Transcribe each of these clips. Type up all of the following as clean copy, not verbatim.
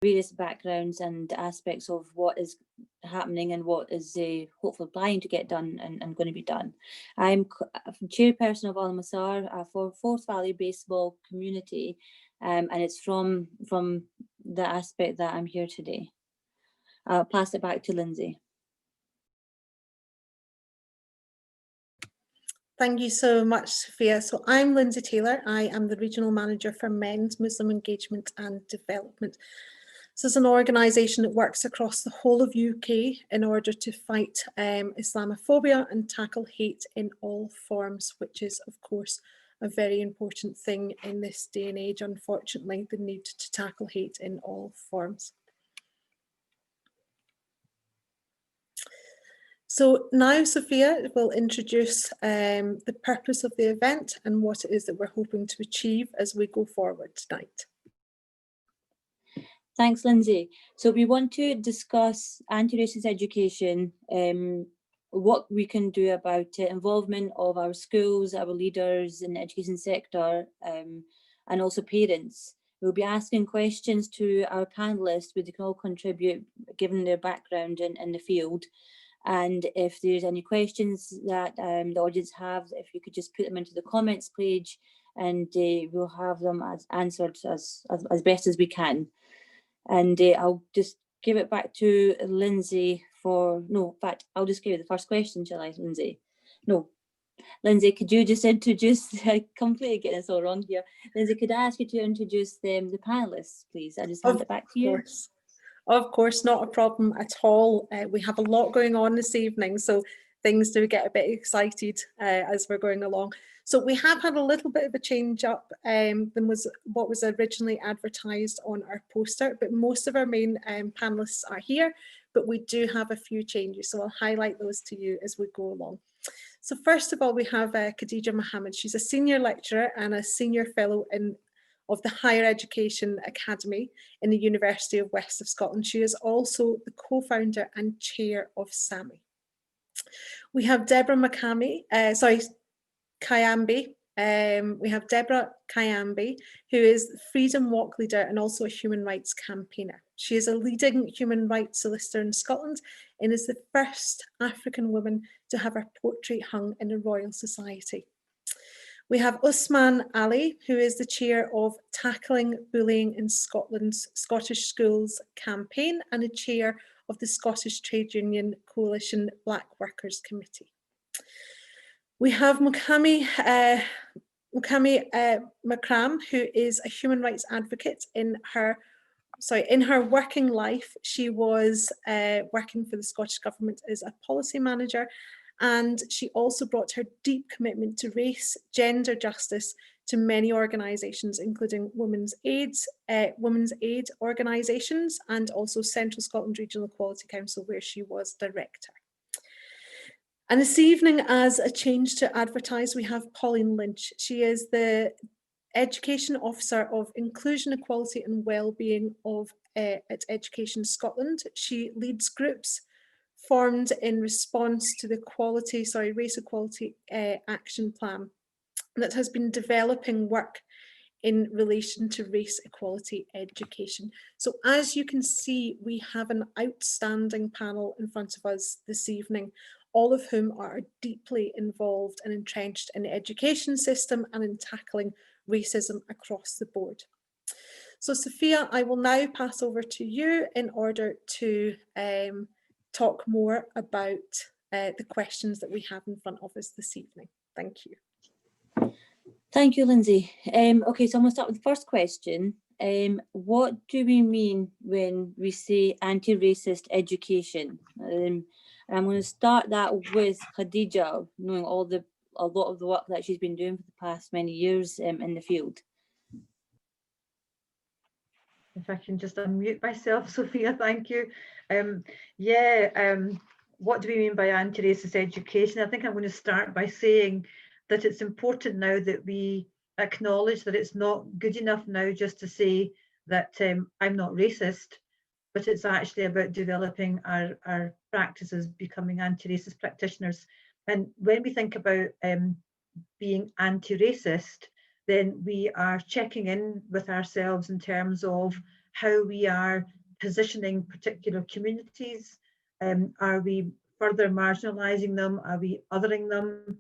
various backgrounds and aspects of what is happening and what is hopefully planning to get done and going to be done. I'm chairperson of Al Masar for Forth Valley Baseball Community, and it's from the aspect that I'm here today. I'll pass it back to Lindsay. Thank you so much, Sophia. So I'm Lindsay Taylor. I am the Regional Manager for Men's Muslim Engagement and Development. So it's an organisation that works across the whole of UK in order to fight Islamophobia and tackle hate in all forms, which is, of course, a very important thing in this day and age, unfortunately, the need to tackle hate in all forms. So now Sophia will introduce the purpose of the event and what it is that we're hoping to achieve as we go forward tonight. Thanks, Lindsay. So we want to discuss anti-racist education, what we can do about it, involvement of our schools, our leaders in the education sector, and also parents. We'll be asking questions to our panellists, where they can all contribute given their background in the field. And if there's any questions that the audience have, if you could just put them into the comments page, and we'll have them answered as best as we can. And I'll just give it back to Lindsay for, no, in fact, I'll just give you the first question, shall I, Lindsay? No. Lindsay, could you just introduce, I completely get this all wrong here. Lindsay, could I ask you to introduce the panellists, please? I just hand it back to you. Of course, not a problem at all. We have a lot going on this evening, so things do get a bit excited as we're going along. So we have had a little bit of a change up than was what was originally advertised on our poster, but most of our main panellists are here, but we do have a few changes, so I'll highlight those to you as we go along. So first of all, we have Khadija Mohammed. She's a senior lecturer and a senior fellow of the Higher Education Academy in the University of West of Scotland. She is also the co-founder and chair of SAMI. We have Deborah Kayambi. We have Deborah Kayambi, who is the Freedom Walk leader and also a human rights campaigner. She is a leading human rights solicitor in Scotland and is the first African woman to have her portrait hung in the Royal Society. We have Usman Ali, who is the chair of Tackling Bullying in Scotland's Scottish Schools campaign and the chair of the Scottish Trade Union Coalition Black Workers Committee. We have Mukami Makram, who is a human rights advocate. In her working life, she was working for the Scottish Government as a policy manager, and she also brought her deep commitment to race, gender justice to many organisations, including women's aid organisations and also Central Scotland Regional Equality Council, where she was director. And this evening, as a change to advertise, we have Pauline Lynch. She is the Education Officer of Inclusion, Equality and Wellbeing at Education Scotland. She leads groups formed in response to the Race Equality Action Plan that has been developing work in relation to race equality education. So as you can see, we have an outstanding panel in front of us this evening, all of whom are deeply involved and entrenched in the education system and in tackling racism across the board. So Sophia, I will now pass over to you in order to talk more about the questions that we have in front of us this evening. Thank you. Thank you, Lindsay. Okay, so I'm going to start with the first question. What do we mean when we say anti-racist education? And I'm going to start that with Khadija, knowing a lot of the work that she's been doing for the past many years in the field. If I can just unmute myself, Sophia, thank you. What do we mean by anti-racist education? I think I'm going to start by saying that it's important now that we acknowledge that it's not good enough now just to say that I'm not racist, but it's actually about developing our practices, becoming anti-racist practitioners. And when we think about being anti-racist, then we are checking in with ourselves in terms of how we are positioning particular communities. Are we further marginalising them? Are we othering them?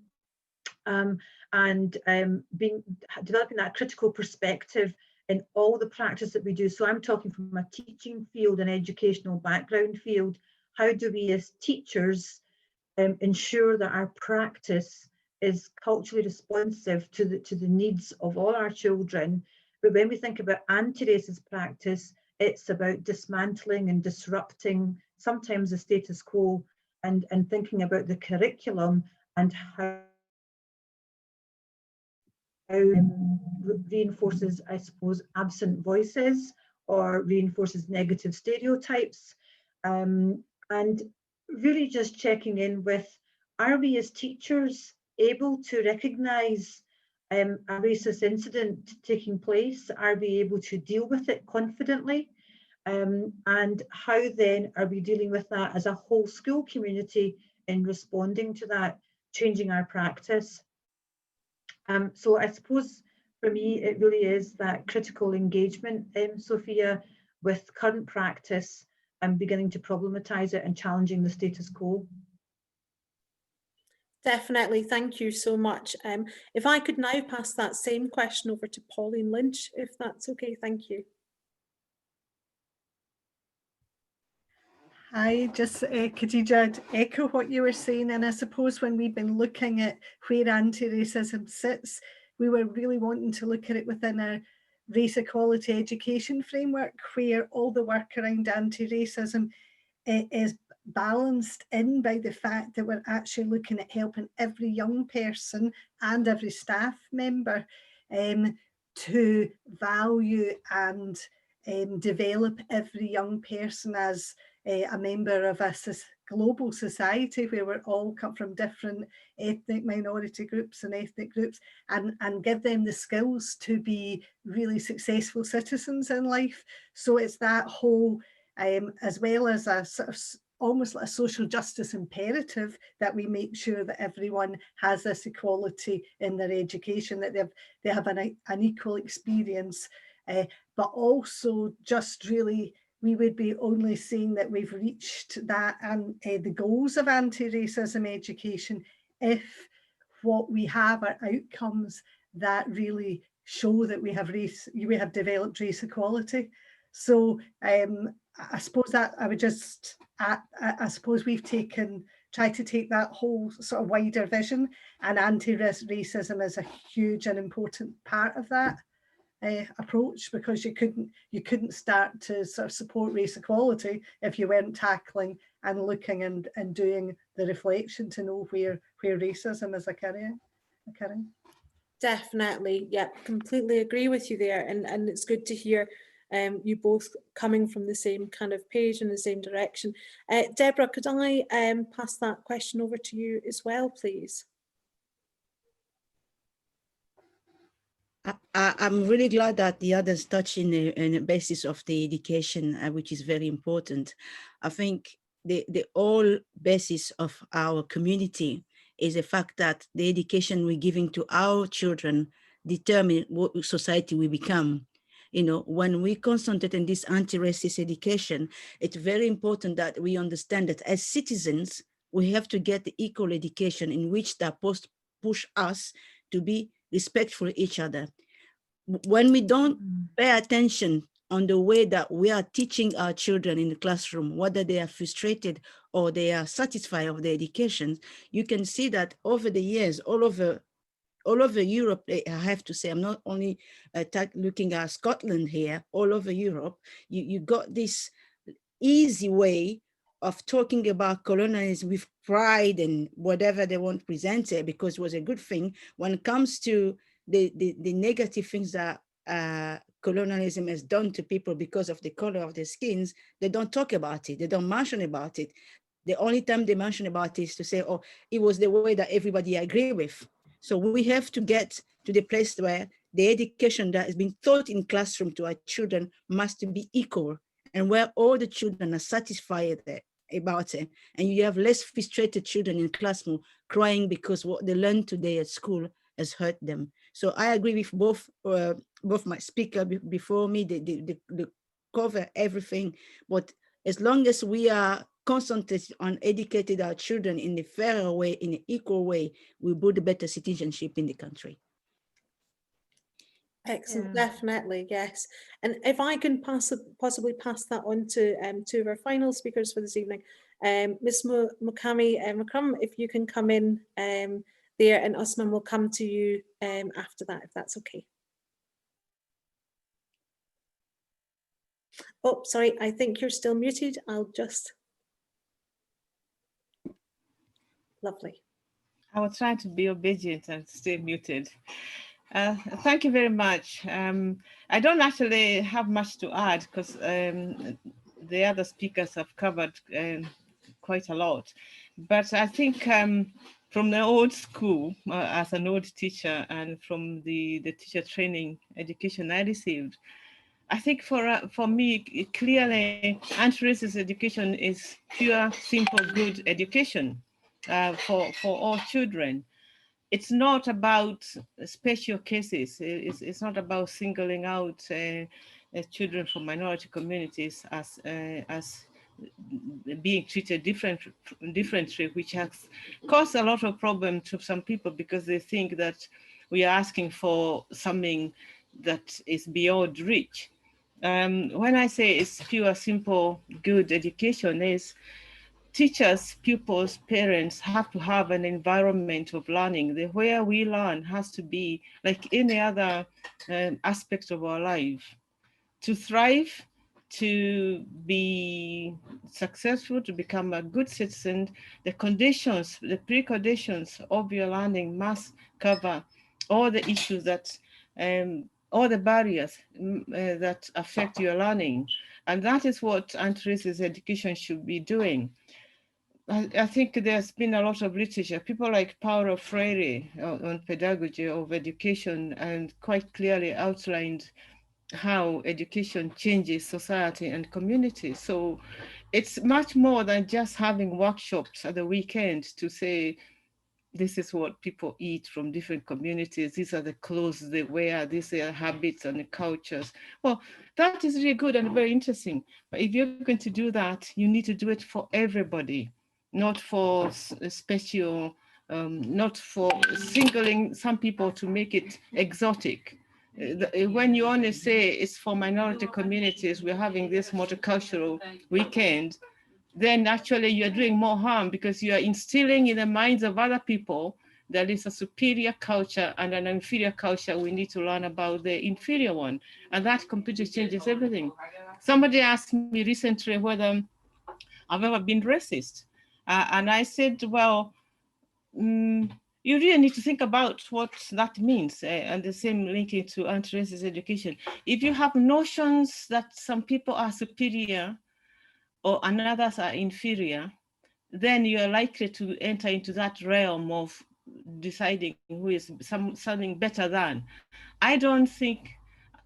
Developing that critical perspective in all the practice that we do. So I'm talking from a teaching field and educational background field. How do we as teachers ensure that our practice is culturally responsive to the needs of all our children? But when we think about anti-racist practice, it's about dismantling and disrupting sometimes the status quo, and thinking about the curriculum and how reinforces, I suppose, absent voices or reinforces negative stereotypes. And really just checking in with, are we as teachers able to recognise a racist incident taking place? Are we able to deal with it confidently? And how then are we dealing with that as a whole school community in responding to that, changing our practice? So I suppose for me, it really is that critical engagement, Sophia, with current practice and beginning to problematise it and challenging the status quo. Definitely, thank you so much. If I could now pass that same question over to Pauline Lynch, if that's okay, thank you. Hi, just Khadija, echo what you were saying, and I suppose when we've been looking at where anti-racism sits, we were really wanting to look at it within a race equality education framework where all the work around anti-racism is balanced in by the fact that we're actually looking at helping every young person and every staff member to value and develop every young person as a member of a global society where we're all come from different ethnic minority groups and ethnic groups, and give them the skills to be really successful citizens in life. So it's that whole, as well as a sort of almost like a social justice imperative, that we make sure that everyone has this equality in their education, that they have an equal experience, but also just really, we would be only saying that we've reached that and the goals of anti-racism education if what we have are outcomes that really show that we have developed race equality. So I suppose that I would just, I suppose we've tried to take that whole sort of wider vision, and anti-racism is a huge and important part of that approach, because you couldn't start to sort of support race equality if you weren't tackling and looking and doing the reflection to know where racism is occurring. Definitely, yeah, completely agree with you there, and it's good to hear you both coming from the same kind of page in the same direction. Deborah, could I pass that question over to you as well, please? I'm really glad that the others touch in the basis of the education, which is very important. I think the whole basis of our community is the fact that the education we're giving to our children determine what society we become. You know, when we concentrate on this anti-racist education, it's very important that we understand that as citizens, we have to get the equal education in which that push us to be respectful to each other. When we don't pay attention on the way that we are teaching our children in the classroom, whether they are frustrated or they are satisfied of their education, you can see that over the years, all over Europe, I have to say, I'm not only looking at Scotland here, all over Europe, you got this easy way of talking about colonialism with pride and whatever they want to present it, because it was a good thing. When it comes to the negative things that colonialism has done to people because of the color of their skins, they don't talk about it. They don't mention about it. The only time they mention about it is to say, oh, it was the way that everybody agree with. So we have to get to the place where the education that is being taught in classroom to our children must be equal, and where all the children are satisfied about it. And you have less frustrated children in classroom crying because what they learned today at school has hurt them. So I agree with both my speaker before me, the cover everything, but as long as we are concentrated on educating our children in a fairer way, in an equal way, we build a better citizenship in the country. Excellent, Yeah. definitely, yes. And if I can possibly pass that on to two of our final speakers for this evening, Ms. Mukami Makram, if you can come in there, and Usman will come to you after that, if that's okay. Oh, sorry, I think you're still muted. I'll just. Lovely. I will try to be obedient and stay muted. Thank you very much. I don't actually have much to add because the other speakers have covered quite a lot. But I think from the old school, as an old teacher, and from the teacher training education I received, I think for me, clearly, anti-racist education is pure, simple, good education for all children. It's not about special cases. It's not about singling out children from minority communities as being treated differently, which has caused a lot of problem to some people because they think that we are asking for something that is beyond reach. When I say it's pure, simple, good education, is teachers, pupils, parents have to have an environment of learning. Where we learn has to be like any other aspect of our life. To thrive, to be successful, to become a good citizen, the conditions, the preconditions of your learning must cover all the issues that, all the barriers that affect your learning. And that is what anti-racist education should be doing. I think there's been a lot of literature, people like Paulo Freire on pedagogy of education, and quite clearly outlined how education changes society and community. So it's much more than just having workshops at the weekend to say, this is what people eat from different communities. These are the clothes they wear. These are habits and the cultures. Well, that is really good and very interesting. But if you're going to do that, you need to do it for everybody, not for special, not for singling some people to make it exotic. When you only say it's for minority communities, we're having this multicultural weekend, then actually you're doing more harm because you are instilling in the minds of other people that is a superior culture and an inferior culture. We need to learn about the inferior one. And that completely changes everything. Somebody asked me recently whether I've ever been racist. And I said, well, you really need to think about what that means, and the same linking to anti-racist education. If you have notions that some people are superior or others are inferior, then you are likely to enter into that realm of deciding who is something better than. I don't think,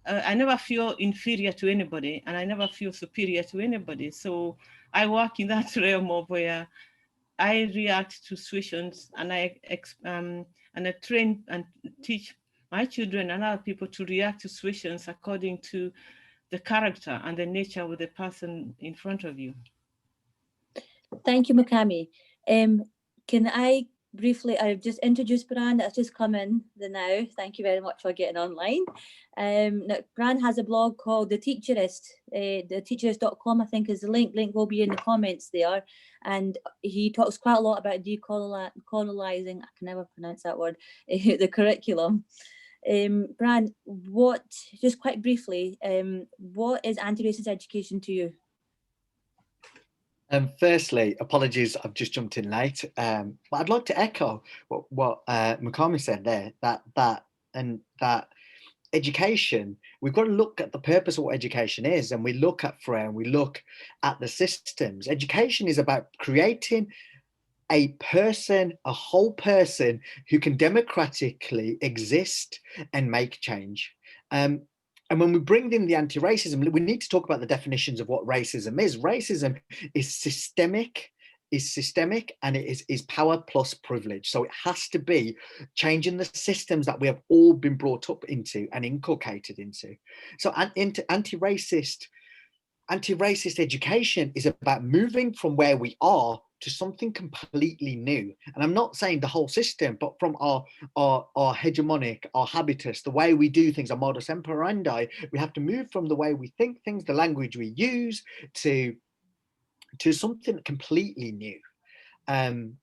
I never feel inferior to anybody, and I never feel superior to anybody. So I work in that realm of where I react to situations, and I train and teach my children and other people to react to situations according to the character and the nature of the person in front of you. Thank you, Mukami. Can I briefly, I've just introduced Bran, that's just come in now. Thank you very much for getting online. Now, Bran has a blog called The Teacherist. Theteacherist.com, I think, is the link. Link will be in the comments there. And he talks quite a lot about decolonizing, I can never pronounce that word, the curriculum. Bran, just quite briefly, what is anti-racist education to you? Firstly, apologies, I've just jumped in late. But I'd like to echo what Mukami said there, that education, we've got to look at the purpose of what education is, and we look at Freire and we look at the systems. Education is about creating a person, a whole person who can democratically exist and make change. And when we bring in the anti-racism, we need to talk about the definitions of what racism is. Racism is systemic, and it is power plus privilege. So it has to be changing the systems that we have all been brought up into and inculcated into. So anti-racist anti-racist education is about moving from where we are to something completely new. And I'm not saying the whole system, but from our hegemonic, our habitus, the way we do things, our modus operandi, we have to move from the way we think things, the language we use, to something completely new. And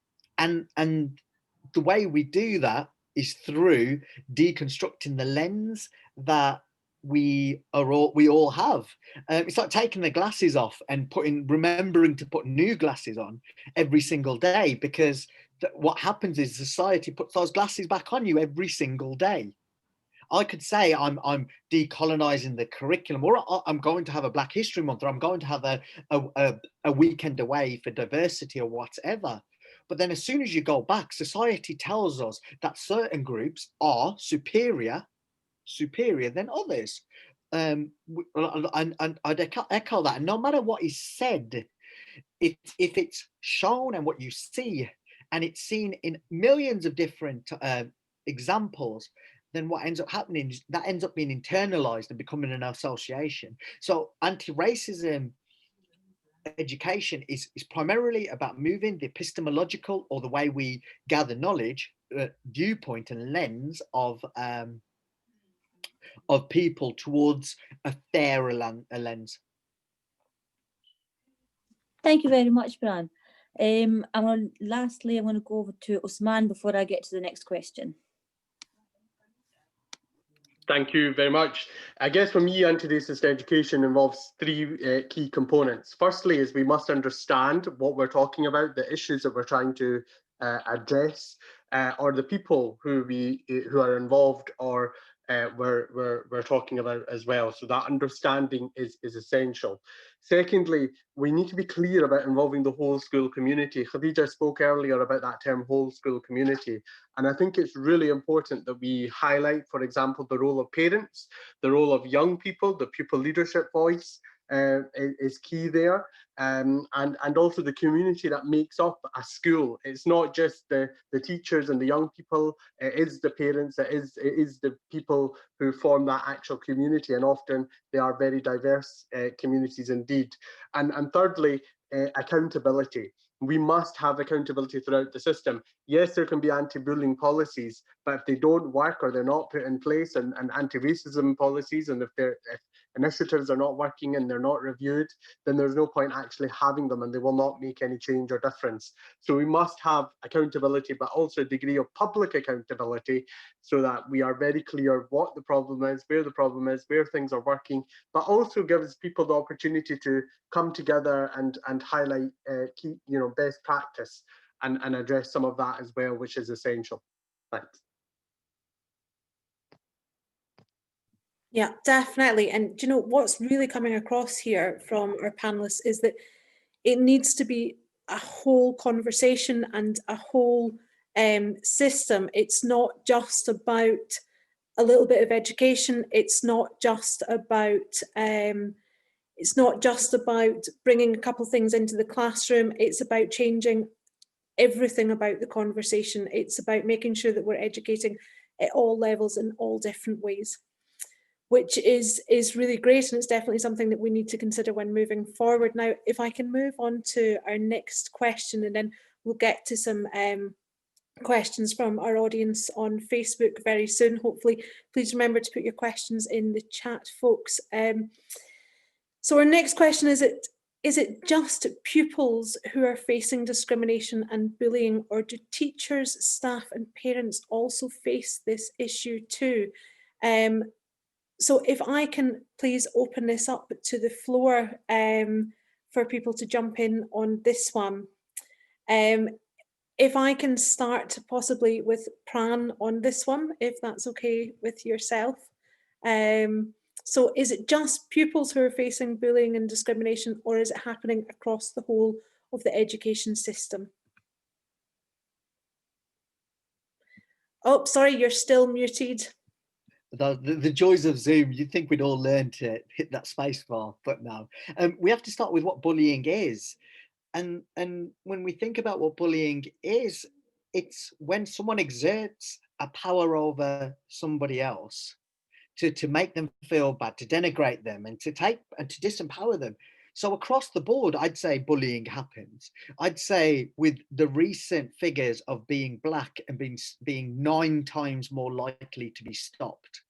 the way we do that is through deconstructing the lens that we all have. It's like taking the glasses off and remembering to put new glasses on every single day, because what happens is society puts those glasses back on you every single day. I could say I'm decolonizing the curriculum, or I'm going to have a Black History Month, or I'm going to have a weekend away for diversity, or whatever. But then as soon as you go back, society tells us that certain groups are superior than others. And I'd echo that. And no matter what is said, if it's shown and what you see, and it's seen in millions of different examples, then what ends up happening is that ends up being internalized and becoming an association. So anti-racism education is primarily about moving the epistemological, or the way we gather knowledge, viewpoint and lens of people towards a fairer lens. Thank you very much, Bran. Lastly, I'm going to go over to Osman before I get to the next question. Thank you very much. I guess for me, anti-racist education involves three key components. Firstly, is we must understand what we're talking about, the issues that we're trying to address, or the people who are involved, or we're talking about as well. So that understanding is essential. Secondly, we need to be clear about involving the whole school community. Khadija spoke earlier about that term, whole school community. And I think it's really important that we highlight, for example, the role of parents, the role of young people, the pupil leadership voice is key there. And also the community that makes up a school. It's not just the teachers and the young people, it is the parents, it is the people who form that actual community, and often they are very diverse communities indeed. And thirdly, accountability. We must have accountability throughout the system. Yes, there can be anti-bullying policies, but if they don't work or they're not put in place, and anti-racism policies, and if initiatives are not working and they're not reviewed, then there's no point actually having them, and they will not make any change or difference. So we must have accountability, but also a degree of public accountability, so that we are very clear what the problem is, where things are working, but also gives people the opportunity to come together and highlight key, best practice and address some of that as well, which is essential. Thanks. Yeah, definitely. And what's really coming across here from our panelists is that it needs to be a whole conversation and a whole system. It's not just about a little bit of education. It's not just about bringing a couple things into the classroom. It's about changing everything about the conversation. It's about making sure that we're educating at all levels in all different ways, which is really great, and it's definitely something that we need to consider when moving forward. Now, if I can move on to our next question, and then we'll get to some questions from our audience on Facebook very soon, hopefully. Please remember to put your questions in the chat, folks. So our next question is it just pupils who are facing discrimination and bullying, or do teachers, staff and parents also face this issue too? So if I can please open this up to the floor for people to jump in on this one. If I can start possibly with Pran on this one, if that's okay with yourself. So is it just pupils who are facing bullying and discrimination, or is it happening across the whole of the education system? Oh, sorry, you're still muted. The joys of Zoom, you'd think we'd all learn to hit that space bar, but no. We have to start with what bullying is. And when we think about what bullying is, it's when someone exerts a power over somebody else to make them feel bad, to denigrate them, and to disempower them. So across the board, I'd say bullying happens. I'd say with the recent figures of being Black and being 9 times more likely to be stopped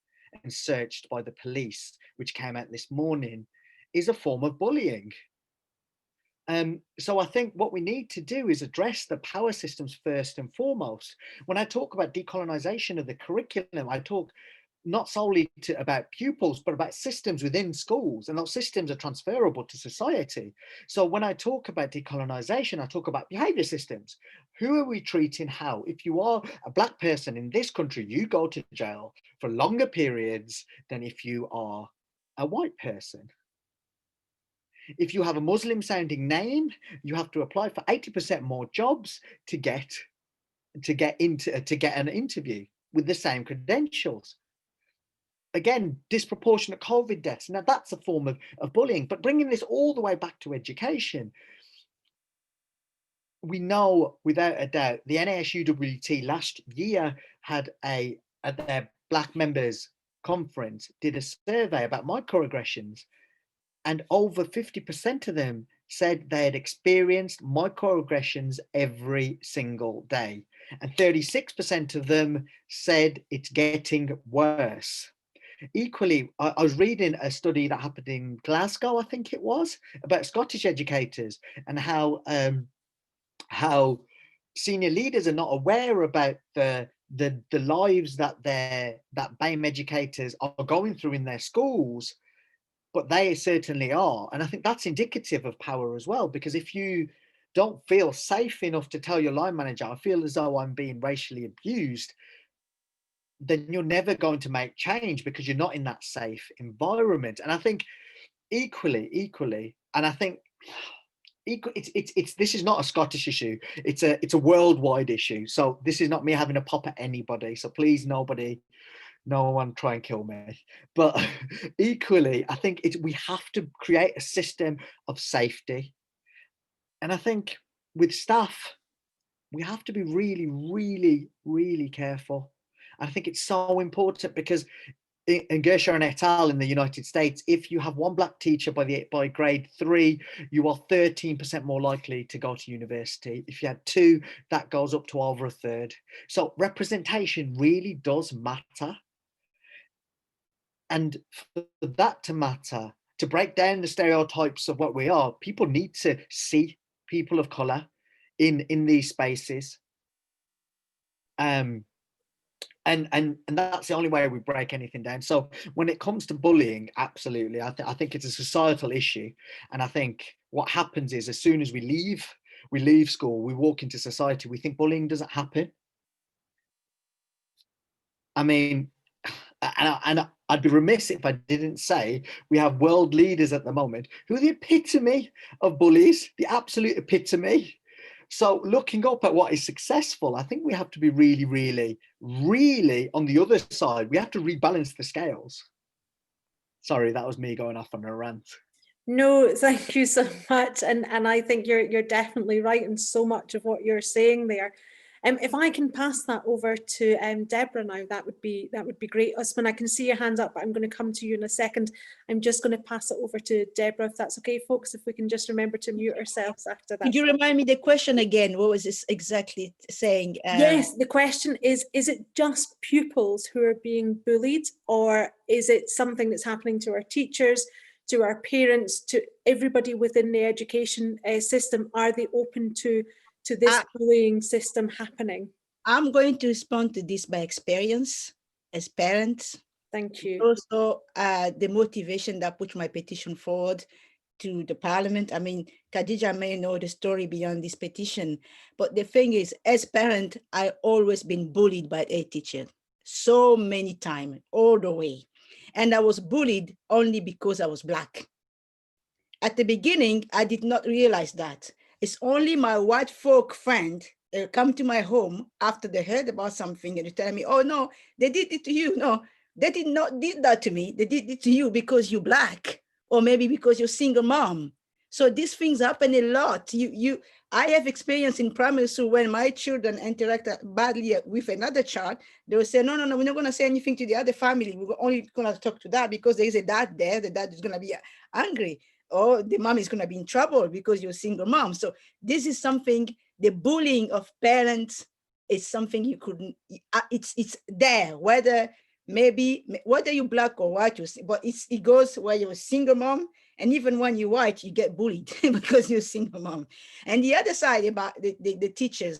and searched by the police, which came out this morning, is a form of bullying. So I think what we need to do is address the power systems first and foremost. When I talk about decolonization of the curriculum, I talk not solely about pupils, but about systems within schools, and those systems are transferable to society. So when I talk about decolonization, I talk about behavior systems. Who are we treating how? If you are a Black person in this country, you go to jail for longer periods than if you are a white person. If you have a Muslim sounding name, you have to apply for 80% more jobs to get an interview with the same credentials. Again, disproportionate COVID deaths. Now that's a form of bullying, but bringing this all the way back to education, we know without a doubt the NASUWT last year had at their Black members conference, did a survey about microaggressions, and over 50% of them said they had experienced microaggressions every single day. And 36% of them said it's getting worse. Equally, I was reading a study that happened in Glasgow, I think it was, about Scottish educators and how senior leaders are not aware about the lives that BAME educators are going through in their schools, but they certainly are. And I think that's indicative of power as well, because if you don't feel safe enough to tell your line manager, I feel as though I'm being racially abused, then you're never going to make change because you're not in that safe environment. And I think equally, and I think this is not a Scottish issue. It's a worldwide issue. So this is not me having a pop at anybody. So please, no one try and kill me. But equally, I think we have to create a system of safety. And I think with staff, we have to be really, really, really careful. I think it's so important because in Gershon et al. In the United States, if you have one Black teacher by grade 3, you are 13% more likely to go to university. If you had 2, that goes up to over a third. So representation really does matter. And for that to matter, to break down the stereotypes of what we are, people need to see people of color in these spaces. And that's the only way we break anything down. So when it comes to bullying, absolutely, I think it's a societal issue. And I think what happens is as soon as we leave school, we walk into society, we think bullying doesn't happen. I mean, and I'd be remiss if I didn't say we have world leaders at the moment who are the epitome of bullies, the absolute epitome. So looking up at what is successful, I think we have to be really, really, really on the other side. We have to rebalance the scales. Sorry, that was me going off on a rant. No, thank you so much. And I think you're definitely right in so much of what you're saying there. If I can pass that over to Deborah now, that would be great. Usman, I can see your hand up, but I'm going to come to you in a second. I'm just going to pass it over to Deborah, if that's okay, folks, if we can just remember to mute ourselves after that. Could you remind me the question again? What was this exactly saying? Yes, the question is it just pupils who are being bullied, or is it something that's happening to our teachers, to our parents, to everybody within the education system? Are they open to this bullying system happening? I'm going to respond to this by experience as parents. Thank you. Also, the motivation that put my petition forward to the parliament. I mean, Khadija may know the story beyond this petition, but the thing is, as parent, I always been bullied by a teacher so many times, all the way. And I was bullied only because I was Black. At the beginning, I did not realize that. It's only my white folk friend come to my home after they heard about something and they tell me, oh no, they did it to you. No, they did that to me. They did it to you because you're Black, or maybe because you're single mom. So these things happen a lot. I have experience in primary school when my children interact badly with another child, they will say, no, we're not going to say anything to the other family. We're only going to talk to that because there is a dad there. The dad is going to be angry, or the mom is going to be in trouble because you're a single mom. So this is something, the bullying of parents is something you couldn't, it's there, whether you're black or white, but it goes where you're a single mom. And even when you're white, you get bullied because you're a single mom. And the other side about the teachers,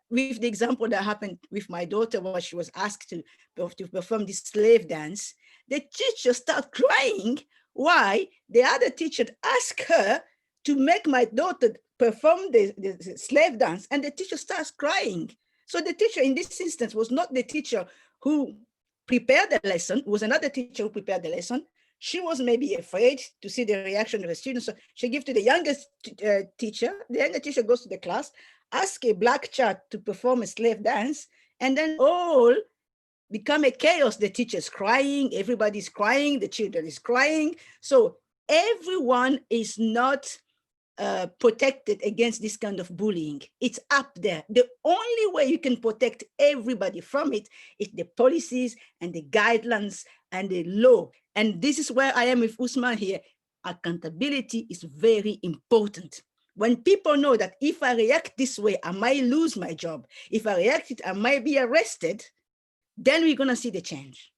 with the example that happened with my daughter, when she was asked to perform this slave dance, the teacher started crying. Why? The other teacher asked her to make my daughter perform the slave dance, and the teacher starts crying. So the teacher in this instance was not the teacher who prepared the lesson, it was another teacher who prepared the lesson. She was maybe afraid to see the reaction of the students. So she gives to the youngest teacher. The younger teacher goes to the class, asks a black child to perform a slave dance, and then all become a chaos. The teacher's crying, everybody's crying, the children is crying. So everyone is not protected against this kind of bullying. It's up there. The only way you can protect everybody from it is the policies and the guidelines and the law. And this is where I am with Usman here. Accountability is very important. When people know that if I react this way, I might lose my job. If I react it, I might be arrested. Then we're going to see the change.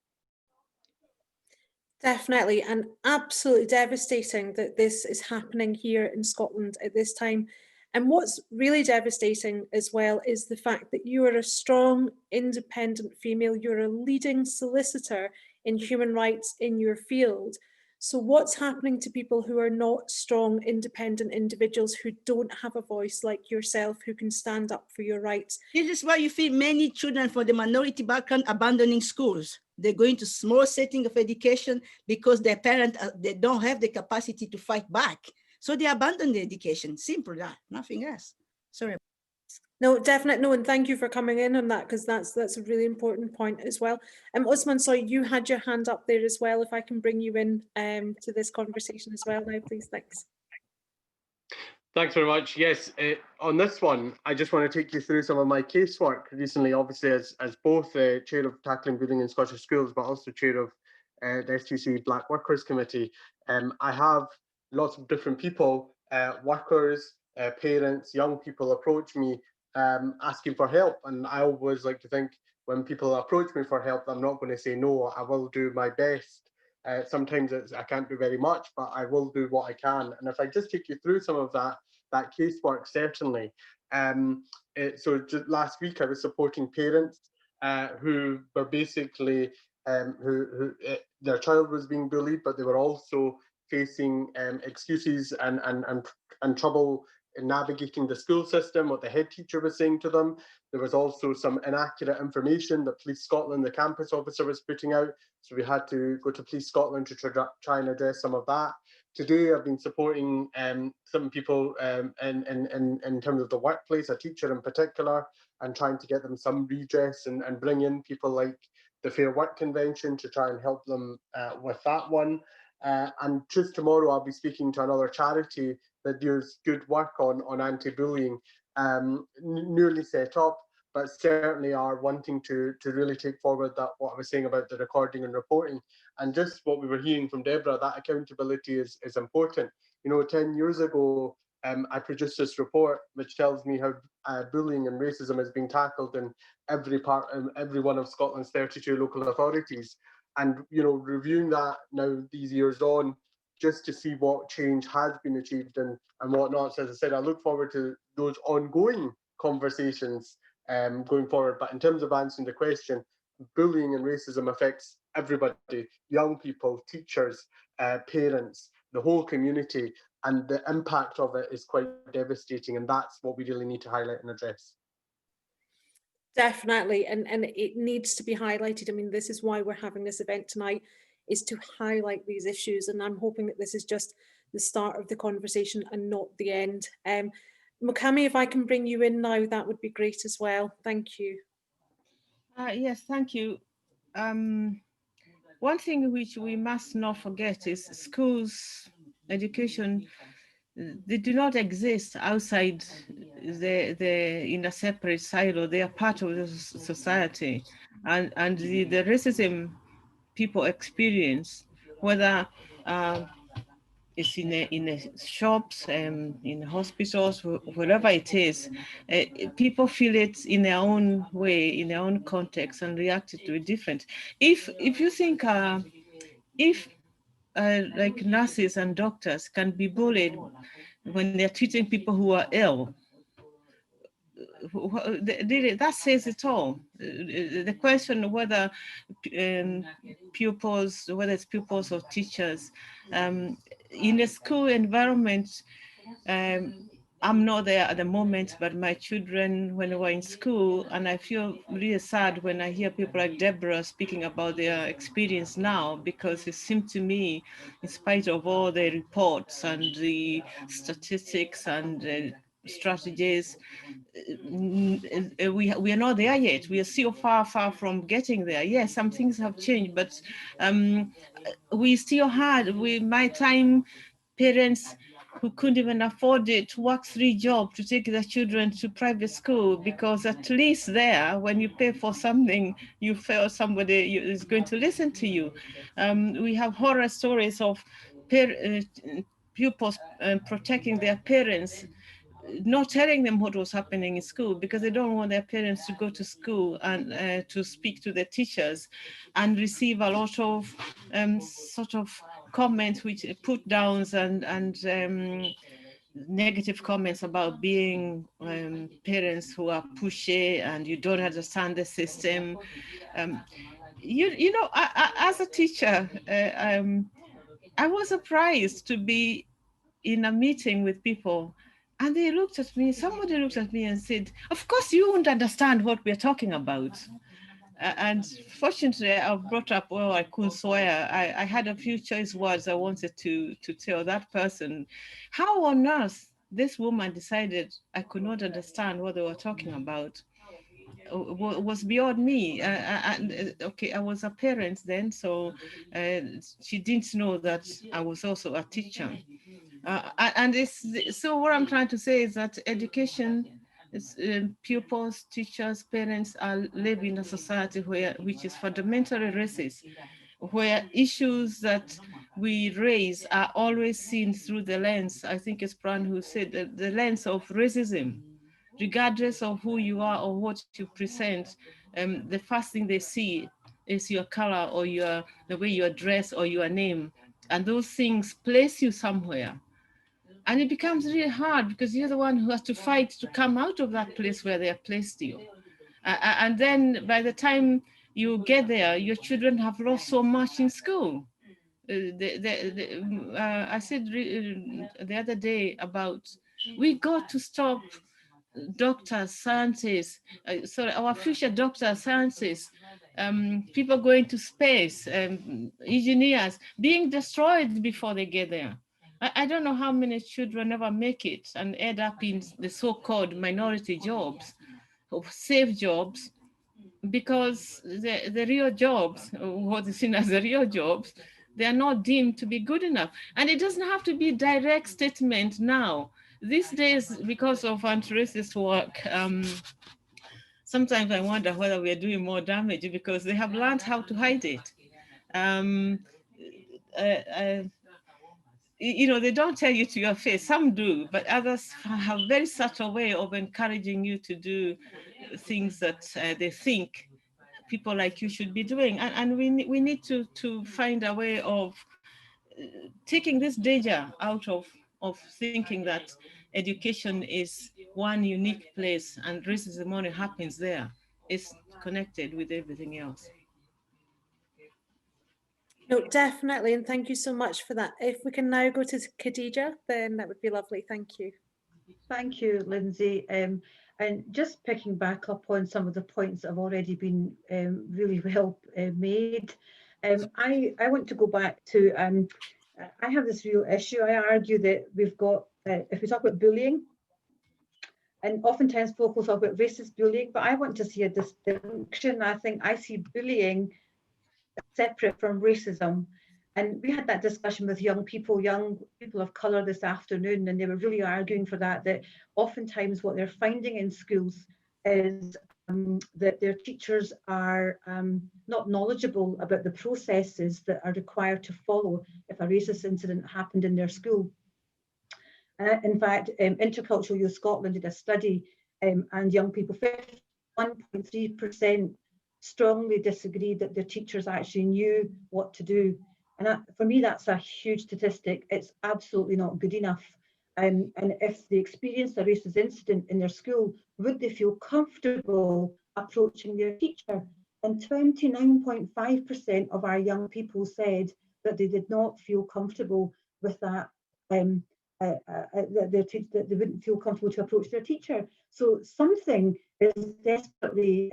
Definitely, and absolutely devastating that this is happening here in Scotland at this time. And what's really devastating as well is the fact that you are a strong, independent female. You're a leading solicitor in human rights in your field. So what's happening to people who are not strong, independent individuals who don't have a voice like yourself, who can stand up for your rights? This is why you see many children from the minority background abandoning schools. They're going to small setting of education because their parents, they don't have the capacity to fight back. So they abandon the education, simple that, nothing else. Sorry. No, definitely, no, and thank you for coming in on that, because that's a really important point as well. Usman, sorry, you had your hand up there as well. If I can bring you in to this conversation as well now, please, thanks. Thanks very much. Yes, on this one, I just want to take you through some of my casework recently, obviously as both Chair of Tackling Bullying in Scottish Schools, but also Chair of the STC Black Workers Committee. I have lots of different people, workers, parents, young people approach me asking for help. And I always like to think when people approach me for help, I'm not going to say no. I will do my best. Sometimes I can't do very much, but I will do what I can. And if I just take you through some of that casework, certainly. So just last week I was supporting parents who were basically, their child was being bullied, but they were also facing excuses and trouble in navigating the school system, what the head teacher was saying to them. There was also some inaccurate information that Police Scotland, the campus officer, was putting out. So we had to go to Police Scotland to try and address some of that. Today, I've been supporting some people in terms of the workplace, a teacher in particular, and trying to get them some redress and bring in people like the Fair Work Convention to try and help them with that one. And just tomorrow, I'll be speaking to another charity that does good work on anti-bullying, newly set up, but certainly are wanting to really take forward that what I was saying about the recording and reporting. And just what we were hearing from Deborah, that accountability is important. You know, 10 years ago, I produced this report which tells me how bullying and racism is being tackled in every one of Scotland's 32 local authorities. And, you know, reviewing that now these years on, just to see what change has been achieved and whatnot. So as I said, I look forward to those ongoing conversations going forward. But in terms of answering the question, bullying and racism affects everybody, young people, teachers, parents, the whole community, and the impact of it is quite devastating. And that's what we really need to highlight and address. Definitely, and it needs to be highlighted. I mean, this is why we're having this event tonight, is to highlight these issues, and I'm hoping that this is just the start of the conversation and not the end. Mokami, if I can bring you in now, that would be great as well. Thank you. Yes, thank you. One thing which we must not forget is schools education, they do not exist outside in a separate silo. They are part of the society, and the racism people experience, whether it's in a shops, in hospitals, wherever it is, people feel it in their own way, in their own context, and react to it different. If you think if like nurses and doctors can be bullied when they're treating people who are ill, that says it all. The question whether pupils, whether it's pupils or teachers, in a school environment, I'm not there at the moment, but my children, when they were in school, and I feel really sad when I hear people like Deborah speaking about their experience now, because it seemed to me, in spite of all the reports and the statistics and strategies, we are not there yet. We are still far from getting there. Yes, some things have changed, but we still had, my time, parents who couldn't even afford it to work 3 jobs to take their children to private school, because at least there, when you pay for something, you feel somebody is going to listen to you. We have horror stories of pupils protecting their parents, not telling them what was happening in school, because they don't want their parents to go to school and to speak to the teachers and receive a lot of sort of comments, which put downs and negative comments about being parents who are pushy and you don't understand the system. You know, as a teacher, I was surprised to be in a meeting with people, and they looked at me, somebody looked at me and said, of course you won't understand what we're talking about. And fortunately, I've brought up, well, I couldn't swear. I had a few choice words I wanted to tell that person. How on earth this woman decided I could not understand what they were talking about was beyond me. Okay, I was a parent then, so she didn't know that I was also a teacher. And so what I'm trying to say is that education, pupils, teachers, parents live in a society which is fundamentally racist, where issues that we raise are always seen through the lens, I think it's Pran who said, the lens of racism. Regardless of who you are or what you present, the first thing they see is your color or the way you are dressed or your name. And those things place you somewhere. And it becomes really hard because you're the one who has to fight to come out of that place where they have placed you. And then by the time you get there, your children have lost so much in school. I said the other day about, we got to stop doctors, scientists, our future doctors, scientists, people going to space, engineers, being destroyed before they get there. I don't know how many children ever make it and end up in the so-called minority jobs, or safe jobs, because the real jobs, what is seen as the real jobs, they are not deemed to be good enough. And it doesn't have to be a direct statement now. These days, because of anti-racist work, sometimes I wonder whether we are doing more damage because they have learned how to hide it. You know, they don't tell you to your face, some do, but others have a very subtle way of encouraging you to do things that they think people like you should be doing. And we need to find a way of taking this danger out of thinking that education is one unique place and racism only happens there. It's connected with everything else. No, definitely, and thank you so much for that. If we can now go to Khadija, then that would be lovely. Thank you. Thank you, Lindsay. And just picking back up on some of the points that have already been really well made. I want to go back to, I have this real issue. I argue that we've got, if we talk about bullying, and oftentimes folk will talk about racist bullying, but I want to see a distinction. I think I see bullying separate from racism. And we had that discussion with young people of colour this afternoon, and they were really arguing for that oftentimes what they're finding in schools is that their teachers are not knowledgeable about the processes that are required to follow if a racist incident happened in their school. In fact, Intercultural Youth Scotland did a study, and young people, 51.3% strongly disagreed that their teachers actually knew what to do. And for me, that's a huge statistic. It's absolutely not good enough. And if they experienced a racist incident in their school, would they feel comfortable approaching their teacher? And 29.5% of our young people said that they did not feel comfortable with that, that they wouldn't feel comfortable to approach their teacher. So something is desperately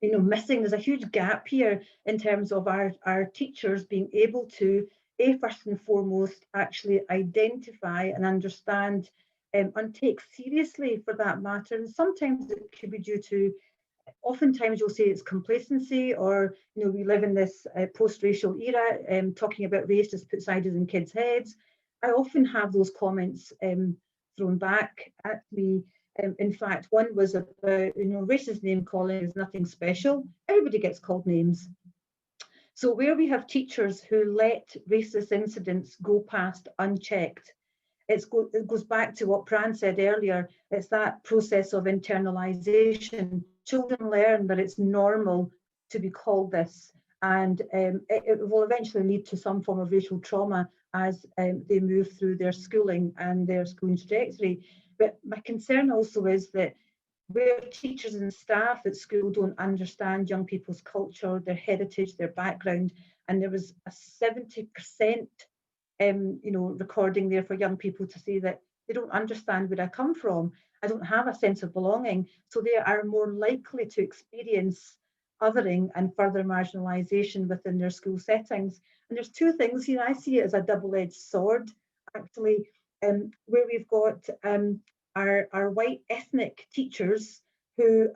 missing. There's a huge gap here in terms of our teachers being able to, first and foremost, actually identify and understand and take seriously, for that matter. And sometimes it could be due to, oftentimes you'll say it's complacency, or we live in this post-racial era, talking about race just puts ideas in kids' heads. I often have those comments thrown back at me. In fact, one was about, racist name calling is nothing special. Everybody gets called names. So where we have teachers who let racist incidents go past unchecked, it goes back to what Pran said earlier. It's that process of internalisation. Children learn that it's normal to be called this, and it will eventually lead to some form of racial trauma as they move through their schooling and their schooling trajectory. But my concern also is that where teachers and staff at school don't understand young people's culture, their heritage, their background, and there was a 70% recording there for young people to say that they don't understand where I come from. I don't have a sense of belonging. So they are more likely to experience othering and further marginalisation within their school settings. And there's two things here. I see it as a double-edged sword, actually, where we've got our white ethnic teachers who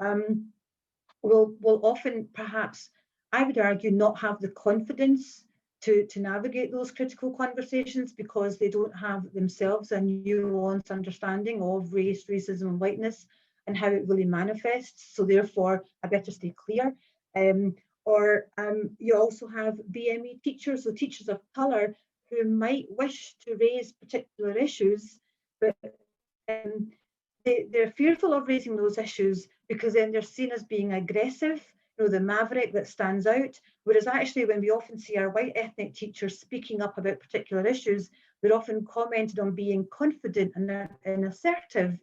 will often, perhaps, I would argue, not have the confidence to navigate those critical conversations because they don't have themselves a nuanced understanding of race, racism and whiteness and how it really manifests. So therefore, I better stay clear. Or you also have BME teachers, so teachers of colour, who might wish to raise particular issues, but they're fearful of raising those issues because then they're seen as being aggressive, the maverick that stands out. Whereas actually, when we often see our white ethnic teachers speaking up about particular issues, they're often commented on being confident and assertive,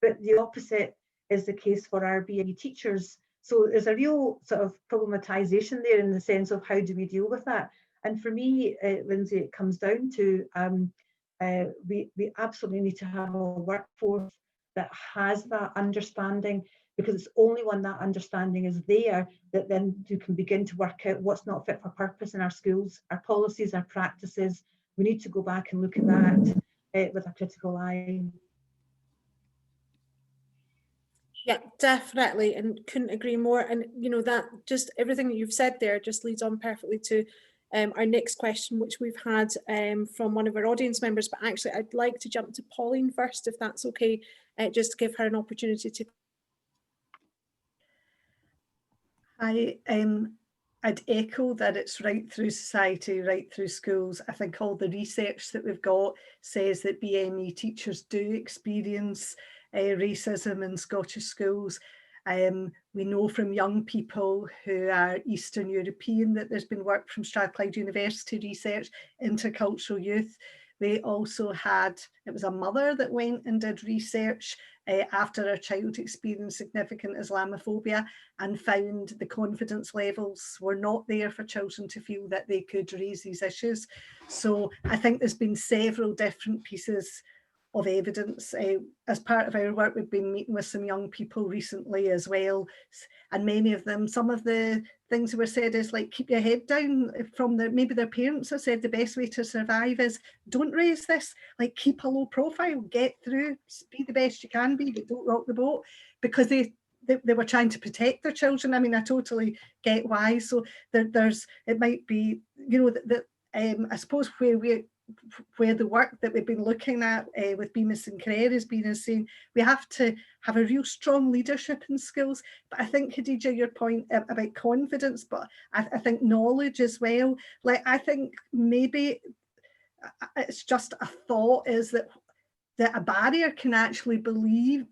but the opposite is the case for our BME teachers. So there's a real sort of problematization there in the sense of how do we deal with that. And for me, Lindsay, it comes down to we absolutely need to have a workforce that has that understanding, because it's only when that understanding is there that then you can begin to work out what's not fit for purpose in our schools, our policies, our practices. We need to go back and look at that with a critical eye. Yeah, definitely, and couldn't agree more. And that just everything that you've said there just leads on perfectly to our next question, which we've had from one of our audience members. But actually, I'd like to jump to Pauline first, if that's okay, just to give her an opportunity to. I'd echo that it's right through society, right through schools. I think all the research that we've got says that BME teachers do experience racism in Scottish schools. We know from young people who are Eastern European that there's been work from Strathclyde University research, Intercultural Youth. They also had, it was a mother that went and did research after her child experienced significant Islamophobia and found the confidence levels were not there for children to feel that they could raise these issues. So I think there's been several different pieces of evidence. As part of our work, we've been meeting with some young people recently as well, and many of them, some of the things that were said is like, keep your head down. From maybe their parents have said the best way to survive is don't raise this, like keep a low profile, get through, be the best you can be, but don't rock the boat, because they were trying to protect their children. I mean, I totally get why. So it might be, that I suppose where the work that we've been looking at with Bemis and Clare has been is saying we have to have a real strong leadership in schools. But I think, Khadija, your point about confidence, but I think knowledge as well. Like, I think maybe it's just a thought, is that a barrier can actually be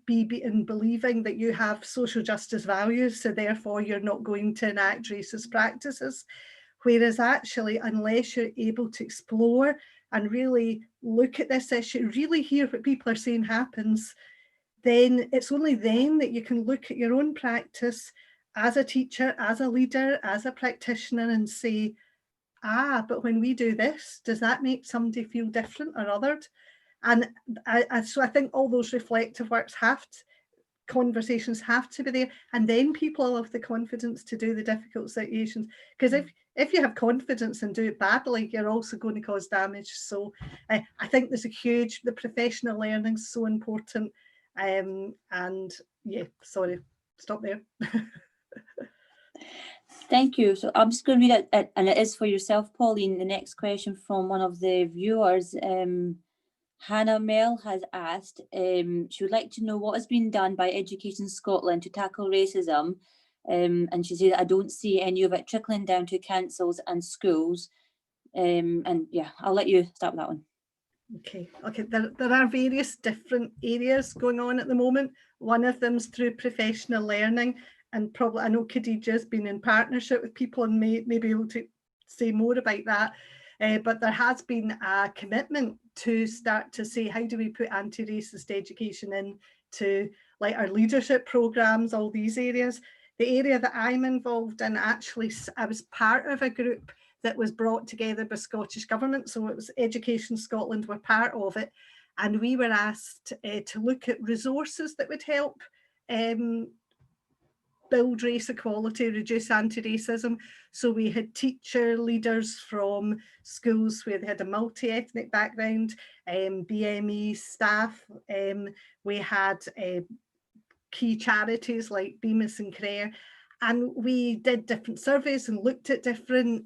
in believing that you have social justice values, so therefore you're not going to enact racist practices. Whereas actually, unless you're able to explore and really look at this issue, really hear what people are saying happens, then it's only then that you can look at your own practice as a teacher, as a leader, as a practitioner, and say, but when we do this, does that make somebody feel different or othered? And so I think all those reflective works conversations have to be there, and then people will have the confidence to do the difficult situations. Because if you have confidence and do it badly, you're also going to cause damage. So I think there's the professional learning is so important. And yeah, sorry, stop there. Thank you. So I'm just going to read it, and it is for yourself, Pauline. The next question from one of the viewers, Hannah Mel, has asked, she would like to know what has been done by Education Scotland to tackle racism. And she said, I don't see any of it trickling down to councils and schools. And yeah, I'll let you start with that one. Okay. There are various different areas going on at the moment. One of them is through professional learning, and probably I know Khadija's been in partnership with people and may be able to say more about that. But there has been a commitment to start to say, how do we put anti-racist education into like our leadership programs, all these areas. The area that I'm involved in, actually, I was part of a group that was brought together by Scottish Government. So it was Education Scotland were part of it. And we were asked to look at resources that would help build race equality, reduce anti-racism. So we had teacher leaders from schools where they had a multi-ethnic background, BME staff. We had key charities like Bemis and Clare. And we did different surveys and looked at different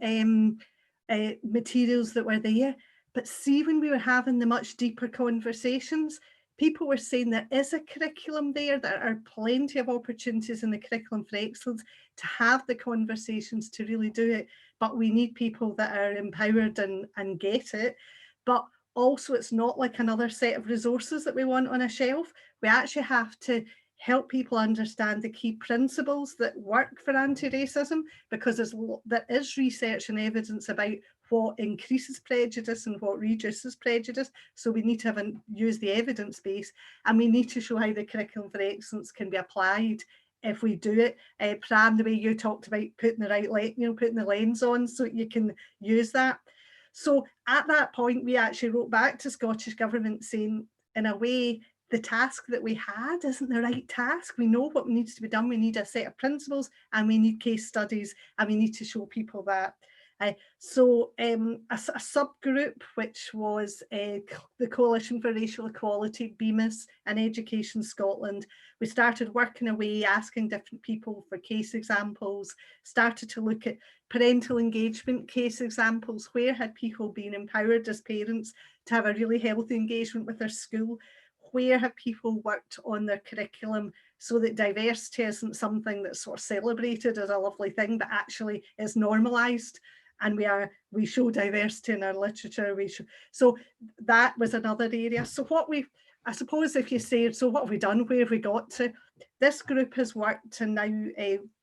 materials that were there. But see, when we were having the much deeper conversations, people were saying there is a curriculum there. There are plenty of opportunities in the curriculum for excellence to have the conversations to really do it. But we need people that are empowered and get it. But also, it's not like another set of resources that we want on a shelf. We actually have to help people understand the key principles that work for anti-racism, because there is research and evidence about what increases prejudice and what reduces prejudice. So we need to use the evidence base, and we need to show how the curriculum for excellence can be applied if we do it. Pram, the way you talked about putting the right putting the lens on so you can use that. So at that point, we actually wrote back to Scottish Government saying, in a way, the task that we had isn't the right task. We know what needs to be done. We need a set of principles, and we need case studies, and we need to show people that. So a subgroup, which was the Coalition for Racial Equality, Bemis, and Education Scotland, we started working away, asking different people for case examples, started to look at parental engagement case examples. Where had people been empowered as parents to have a really healthy engagement with their school? Where have people worked on their curriculum so that diversity isn't something that's sort of celebrated as a lovely thing, but actually is normalised? And we show diversity in our literature. So that was another area. So I suppose if you say, so what have we done? Where have we got to? This group has worked, and now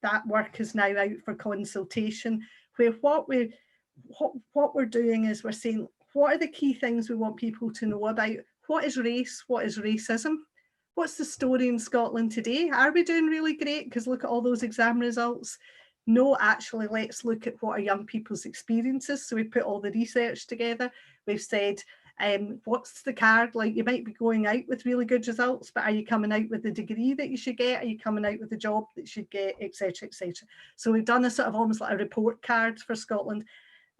that work is now out for consultation, where what we're doing is we're saying, what are the key things we want people to know about? What is race? What is racism? What's the story in Scotland today? Are we doing really great? Because look at all those exam results. No, actually, let's look at what are young people's experiences. So we put all the research together. We've said, what's the card? Like, you might be going out with really good results, but are you coming out with the degree that you should get? Are you coming out with the job that you should get, etc., etc.? So we've done a sort of almost like a report card for Scotland.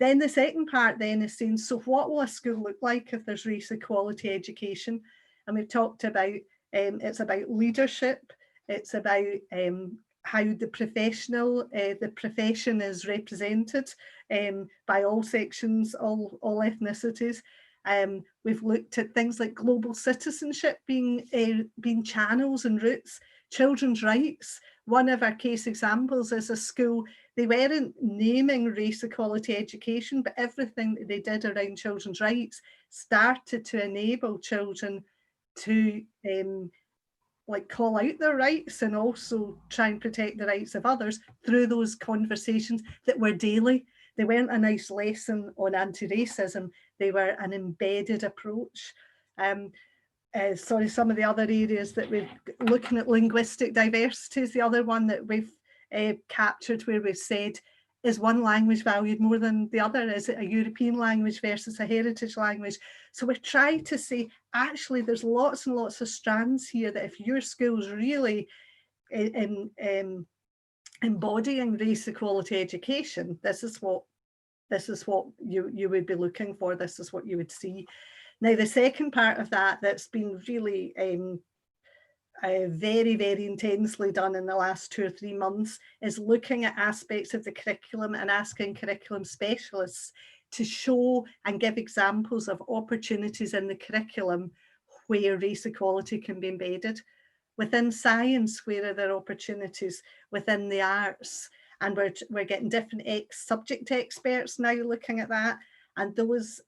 Then the second part then is saying, so what will a school look like if there's race equality education? And we've talked about, it's about leadership, it's about how the profession is represented by all sections, all ethnicities. We've looked at things like global citizenship being channels and routes, children's rights. One of our case examples is a school. They weren't naming race equality education, but everything that they did around children's rights started to enable children to like call out their rights and also try and protect the rights of others through those conversations that were daily. They weren't a nice lesson on anti-racism, they were an embedded approach. Sorry, some of the other areas that we're looking at, linguistic diversity is the other one that we've captured, where we've said, is one language valued more than the other? Is it a European language versus a heritage language? So we're trying to say, actually, there's lots and lots of strands here that if your school's really embodying race equality education, this is what you would be looking for, this is what you would see. Now, the second part of that that's been really very, very intensely done in the last 2 or 3 months is looking at aspects of the curriculum and asking curriculum specialists to show and give examples of opportunities in the curriculum where race equality can be embedded. Within science, where are there opportunities? Within the arts, and we're getting different subject experts now looking at that, and those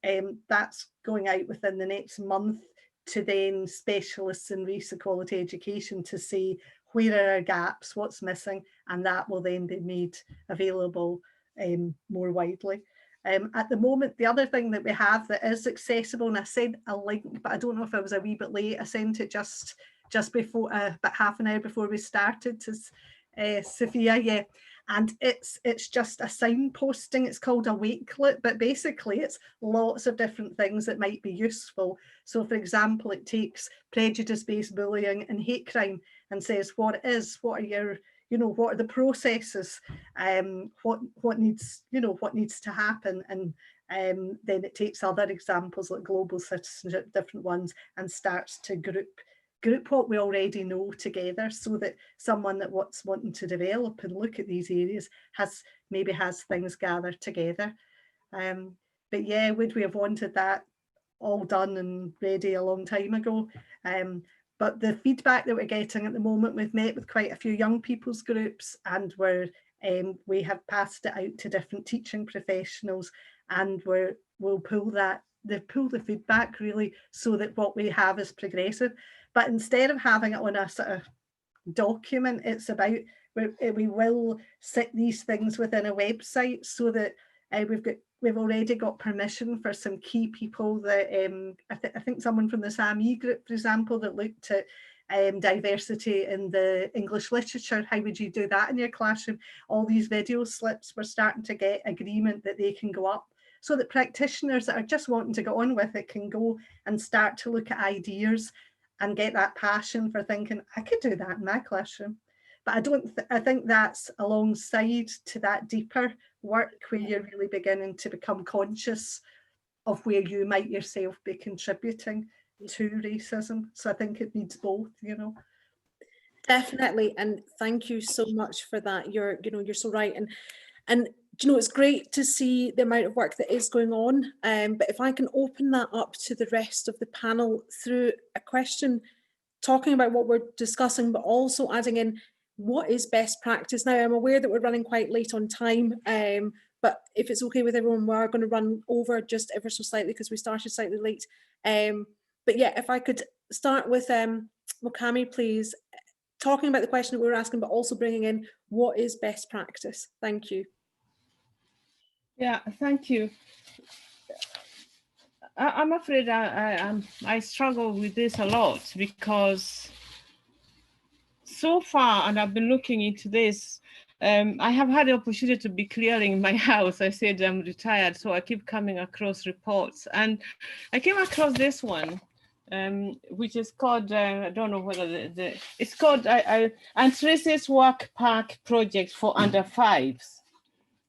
that's going out within the next month to then specialists in race equality education to see where are our gaps, what's missing, and that will then be made available more widely. At the moment, the other thing that we have that is accessible, and I sent a link, but I don't know if I was a wee bit late, I sent it just before, about half an hour before we started to Sophia, yeah. And it's just a signposting. It's called a Wakelet, but basically it's lots of different things that might be useful. So for example, it takes prejudice-based bullying and hate crime and says what it is, what are your, what are the processes, what needs to happen, and then it takes other examples like global citizenship, different ones, and starts to group what we already know together, so that someone that wanting to develop and look at these areas maybe has things gathered together. But yeah, would we have wanted that all done and ready a long time ago? But the feedback that we're getting at the moment, we've met with quite a few young people's groups, and we have passed it out to different teaching professionals, and we'll pull the feedback really, so that what we have is progressive. But instead of having it on a sort of document, it's about, we will sit these things within a website, so that we've already got permission for some key people that I think someone from the SAME group, for example, that looked at diversity in the English literature. How would you do that in your classroom? All these video slips, we're starting to get agreement that they can go up, so that practitioners that are just wanting to get on with it can go and start to look at ideas and get that passion for thinking, I could do that in my classroom. But I think that's alongside to that deeper work where you're really beginning to become conscious of where you might yourself be contributing to racism. So I think it needs both, Definitely, and thank you so much for that. You're so right, and it's great to see the amount of work that is going on. But if I can open that up to the rest of the panel through a question, talking about what we're discussing, but also adding in what is best practice. Now, I'm aware that we're running quite late on time, but if it's okay with everyone, we are going to run over just ever so slightly because we started slightly late. But yeah, if I could start with Mokami, please, talking about the question that we were asking, but also bringing in what is best practice. Thank you. Yeah, thank you. I'm afraid I struggle with this a lot, because so far, and I've been looking into this, I have had the opportunity to be clearing my house. I said I'm retired, so I keep coming across reports. And I came across this one, which is called, I don't know whether it's called Anti-Racist Work Park Project for Under Fives.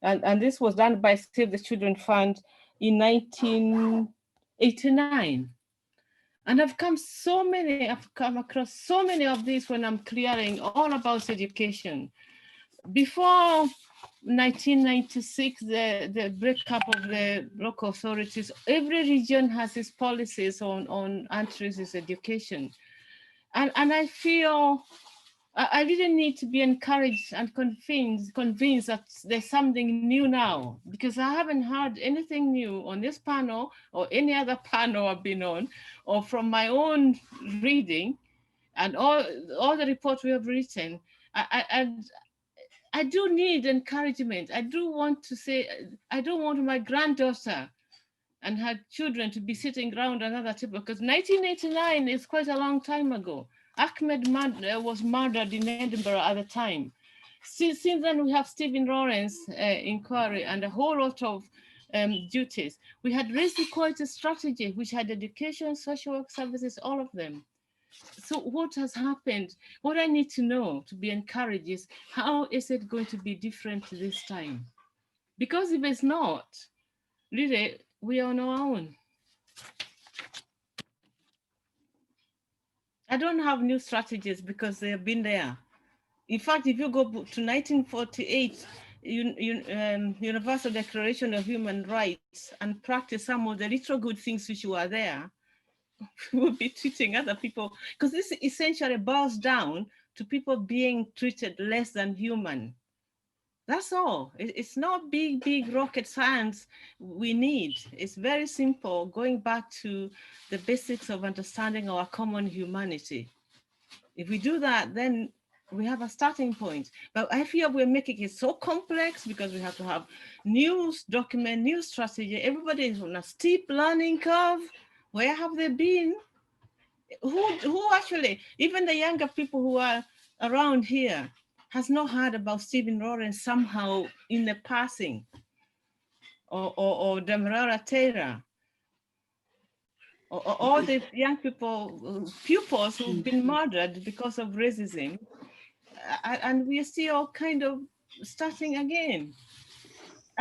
And this was done by Save the Children Fund in 1989. And I've come across so many of these when I'm clearing all about education. before 1996, the breakup of the local authorities, every region has its policies on anti-racist education. And I feel I really need to be encouraged and convinced that there's something new now, because I haven't heard anything new on this panel or any other panel I've been on, or from my own reading and all the reports we have written. I do need encouragement. I do want to say, I don't want my granddaughter and her children to be sitting around another table, because 1989 is quite a long time ago. Ahmed was murdered in Edinburgh at the time. Since then, we have Stephen Lawrence inquiry and a whole lot of duties. We had race equality strategy, which had education, social work services, all of them. So what has happened? What I need to know to be encouraged is, how is it going to be different this time? Because if it's not, really, we are on our own. I don't have new strategies because they have been there. In fact, if you go to 1948, Universal Declaration of Human Rights, and practice some of the little good things which were there, we will be treating other people, because this essentially boils down to people being treated less than human. That's all. It's not big rocket science we need. It's very simple, going back to the basics of understanding our common humanity. If we do that, then we have a starting point. But I fear we're making it so complex because we have to have news document, new strategy. Everybody is on a steep learning curve. Where have they been? Who actually, even the younger people who are around here, has not heard about Stephen Lawrence somehow in the passing, or Demerara Taylor, or all the young people, pupils who've been murdered because of racism, and we are still kind of starting again.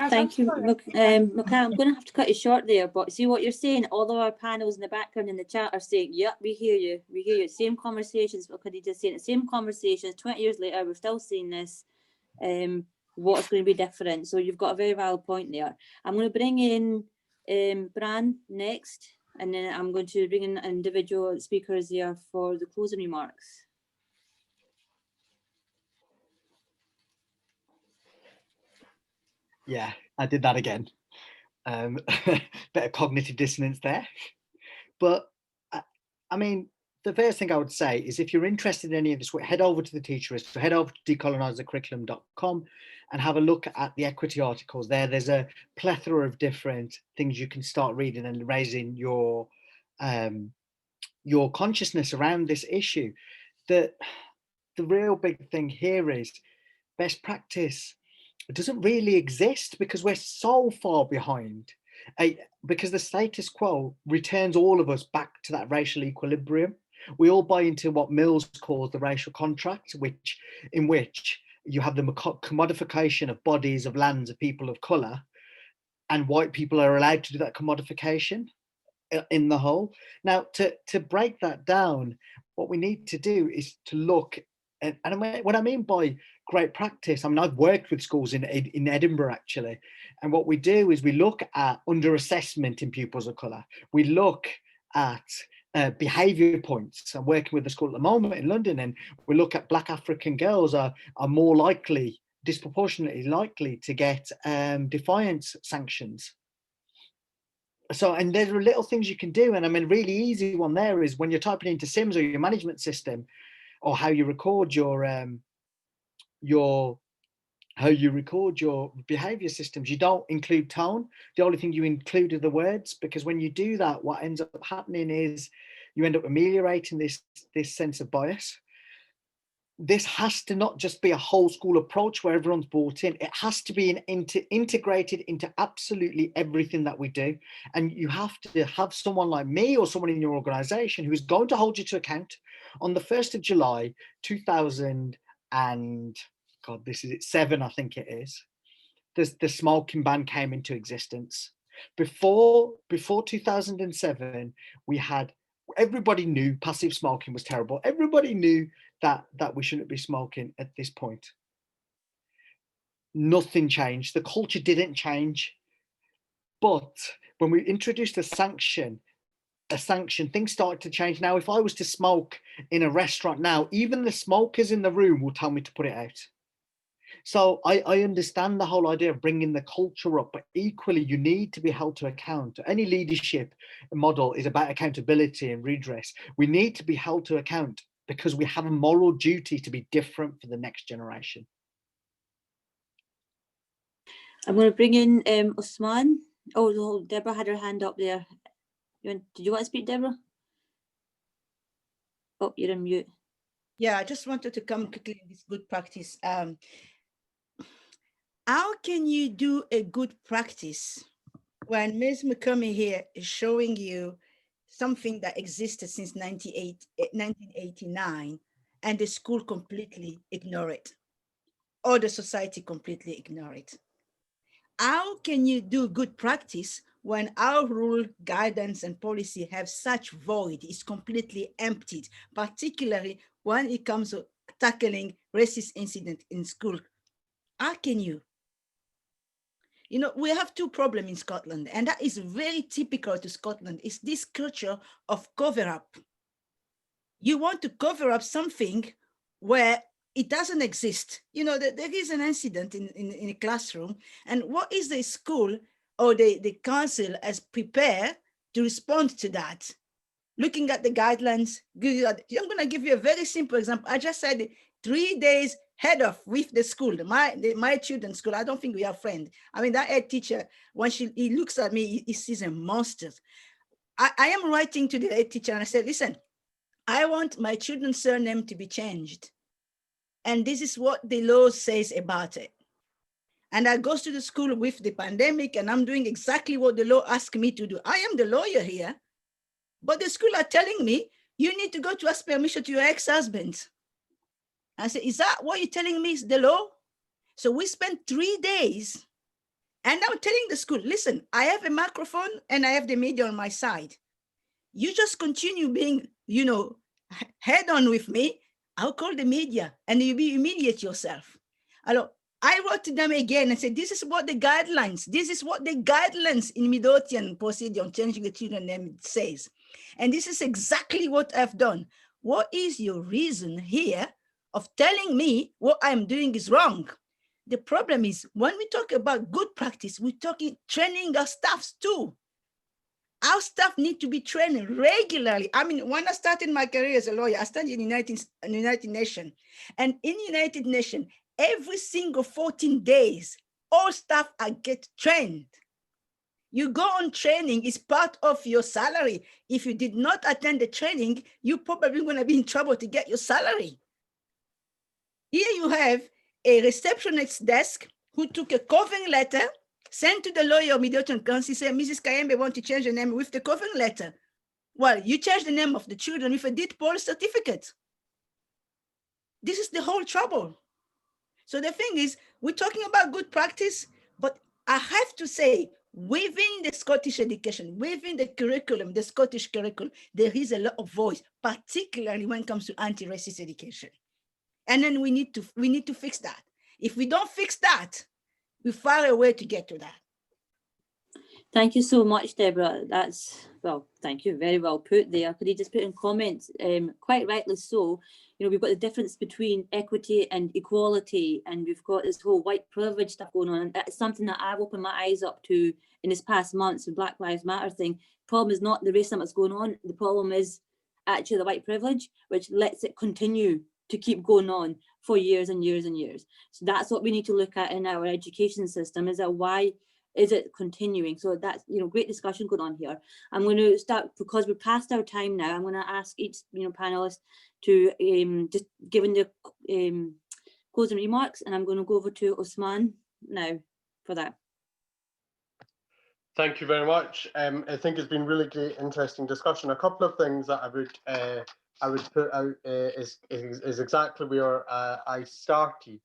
Thank you, Mikhail. I'm going to have to cut you short there, but see what you're saying. All of our panels in the background in the chat are saying, "Yep, we hear you. We hear you." Same conversations. What could you just say? The same conversations. 20 years later, we're still saying this. What's going to be different? So you've got a very valid point there. I'm going to bring in Bran next, and then I'm going to bring in individual speakers there for the closing remarks. Yeah, I did that again. Bit of cognitive dissonance there. But I mean, the first thing I would say is, if you're interested in any of this, head over to the Teacherist, so head over to decolonizethecurriculum.com and have a look at the equity articles there. There's a plethora of different things you can start reading and raising your consciousness around this issue. The real big thing here is best practice. It doesn't really exist because we're so far behind, because the status quo returns all of us back to that racial equilibrium. We all buy into what Mills calls the racial contract, in which you have the commodification of bodies, of lands, of people of color, and white people are allowed to do that commodification in the whole. Now, to break that down, what we need to do is to look at, and what I mean by great practice, I mean, I've worked with schools in Edinburgh actually, and what we do is we look at under-assessment in pupils of colour. We look at behaviour points. I'm working with a school at the moment in London, and we look at Black African girls are more likely, disproportionately likely, to get defiance sanctions. So, and there are little things you can do, and I mean, a really easy one there is when you're typing into Sims or your management system, or how you record your behavior systems, you don't include tone. The only thing you include are the words, because when you do that, what ends up happening is you end up ameliorating this sense of bias. This has to not just be a whole school approach where everyone's bought in. It has to be integrated into absolutely everything that we do. And you have to have someone like me or someone in your organization who's going to hold you to account. On the 1st of July, 2000 and God, this is it, 7, I think it is, the smoking ban came into existence. Before 2007, we had, everybody knew passive smoking was terrible. Everybody knew that we shouldn't be smoking at this point. nothing changed. The culture didn't change. But when we introduced a sanction, things started to change. Now, if I was to smoke in a restaurant now, even the smokers in the room will tell me to put it out. So I understand the whole idea of bringing the culture up, but equally you need to be held to account. Any leadership model is about accountability and redress. We need to be held to account because we have a moral duty to be different for the next generation. I'm going to bring in Osman. Oh, Deborah had her hand up there. Did you want to speak, Deborah? Oh, you're on mute. Yeah, I just wanted to come quickly in this good practice. How can you do a good practice when Ms. McCormick here is showing you something that existed since 1989 and the school completely ignore it, or the society completely ignore it? How can you do good practice when our rule, guidance, and policy have such void, is completely emptied, particularly when it comes to tackling racist incident in school? How can you? You know, we have two problems in Scotland, and that is very typical to Scotland. It's this culture of cover up. You want to cover up something where it doesn't exist. You know, there is an incident in a classroom, and what is the school or the council has prepared to respond to that? Looking at the guidelines, I'm going to give you a very simple example. I just said 3 days head off with the school, my children's school. I don't think we are friends. I mean, that head teacher, when he looks at me, he sees a monster. I am writing to the head teacher and I said, listen, I want my children's surname to be changed. And this is what the law says about it. And I goes to the school with the pandemic and I'm doing exactly what the law asks me to do. I am the lawyer here, but the school are telling me, you need to go to ask permission to your ex-husband. I said, is that what you're telling me is the law? So we spent 3 days and I'm telling the school, listen, I have a microphone and I have the media on my side. You just continue being, you know, head on with me. I'll call the media and you'll be humiliate yourself. Alors, I wrote to them again and said, this is what the guidelines in Midlothian procedure on changing the children's name says. And this is exactly what I've done. What is your reason here of telling me what I'm doing is wrong? The problem is when we talk about good practice, we're talking training our staffs too. Our staff need to be trained regularly. I mean, when I started my career as a lawyer, I studied in the United Nations. And in the United Nations, every single 14 days, all staff get trained. You go on training, it's part of your salary. If you did not attend the training, you're probably going to be in trouble to get your salary. Here you have a receptionist's desk who took a covering letter, sent to the lawyer of Midlothian Council, said, Mrs. Kayembe want to change the name with the covering letter. Well, you change the name of the children with a deed poll certificate. This is the whole trouble. So the thing is, we're talking about good practice, but I have to say, within the Scottish education, within the curriculum, the Scottish curriculum, there is a lot of voice, particularly when it comes to anti-racist education. And then we need to fix that. If we don't fix that, we're far away to get to that. Thank you so much, Deborah. That's, well, thank you, very well put there. Could you just put in comments, quite rightly so, you know, we've got the difference between equity and equality, and we've got this whole white privilege stuff going on. And that's something that I've opened my eyes up to in this past months, the Black Lives Matter thing. The problem is not the racism that's going on. The problem is actually the white privilege, which lets it continue to keep going on for years and years and years. So that's what we need to look at in our education system, is that why is it continuing? So that's, you know, great discussion going on here. I'm going to start, because we're past our time now, I'm going to ask each, you know, panelist to just give in the closing remarks, and I'm going to go over to Osman now for that. Thank you very much. I think it's been really great, interesting discussion. A couple of things that I would put out is exactly where I started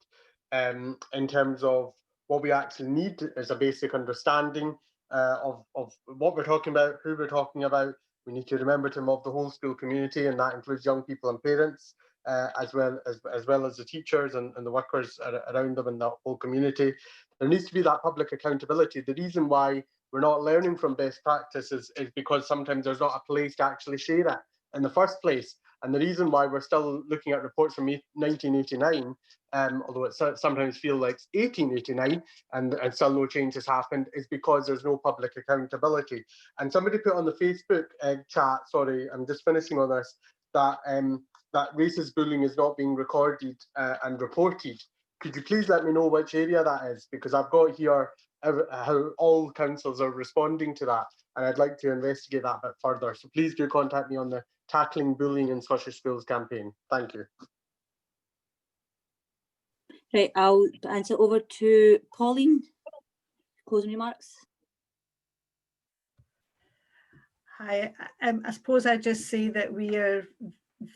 in terms of what we actually need is a basic understanding of what we're talking about, who we're talking about. We need to remember to involve the whole school community, and that includes young people and parents. as well as the teachers and the workers around them and the whole community. There needs to be that public accountability. The reason why we're not learning from best practices is because sometimes there's not a place to actually share it in the first place. And the reason why we're still looking at reports from 1989, although it sometimes feels like 1889 and still no change has happened, is because there's no public accountability. And somebody put on the Facebook chat, sorry, I'm just finishing on this, that that racist bullying is not being recorded and reported. Could you please let me know which area that is? Because I've got here how all councils are responding to that, and I'd like to investigate that a bit further. So please do contact me on the Tackling Bullying in Scottish Schools campaign. Thank you. Right, I'll answer over to Pauline. Closing remarks. Hi, I suppose I just say that we are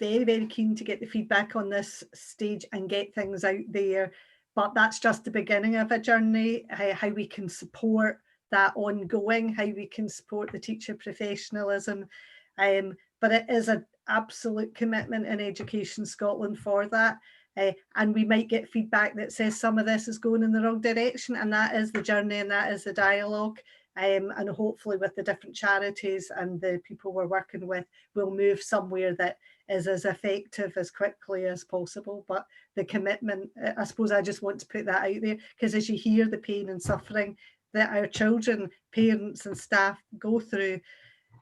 very, very keen to get the feedback on this stage and get things out there. But that's just the beginning of a journey, how we can support that ongoing, how we can support the teacher professionalism. But it is an absolute commitment in Education Scotland for that. And we might get feedback that says some of this is going in the wrong direction, and that is the journey and that is the dialogue. And hopefully with the different charities and the people we're working with, we'll move somewhere that is as effective as quickly as possible. But the commitment, I suppose I just want to put that out there, because as you hear the pain and suffering that our children, parents and staff go through,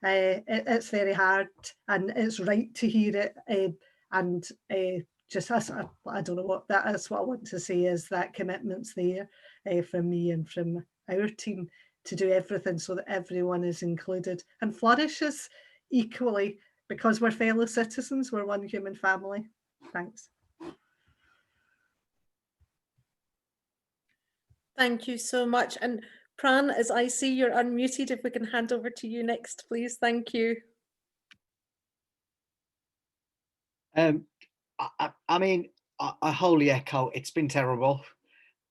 it's very hard, and it's right to hear it. Just I don't know what that is. What I want to say is that commitment's there from me and from our team to do everything so that everyone is included and flourishes equally, because we're fellow citizens, we're one human family. Thanks. Thank you so much. And Pran, as I see you're unmuted, if we can hand over to you next, please. Thank you. I mean, I wholly echo, it's been terrible.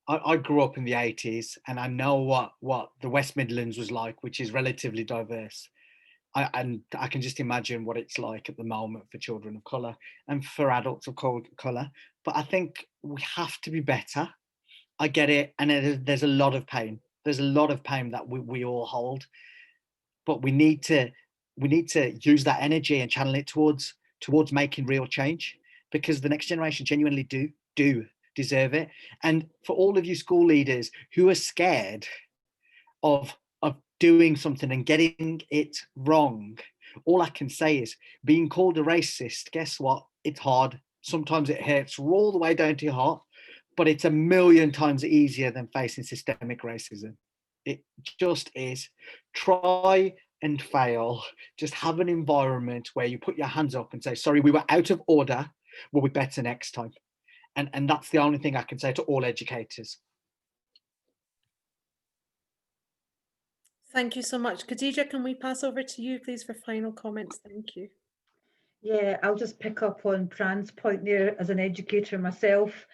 I grew up in the 80s and I know what the West Midlands was like, which is relatively diverse. And I can just imagine what it's like at the moment for children of colour and for adults of colour. But I think we have to be better. I get it. And there's a lot of pain. There's a lot of pain that we all hold. But we need to use that energy and channel it towards making real change, because the next generation genuinely do deserve it. And for all of you school leaders who are scared of doing something and getting it wrong, all I can say is, being called a racist, guess what? It's hard. Sometimes it hurts all the way down to your heart, but it's 1,000,000 times easier than facing systemic racism. It just is. Try and fail. Just have an environment where you put your hands up and say, sorry, we were out of order. We'll be better next time. And that's the only thing I can say to all educators. Thank you so much. Khadija, can we pass over to you, please, for final comments? Thank you. Yeah, I'll just pick up on Pran's point there. As an educator myself,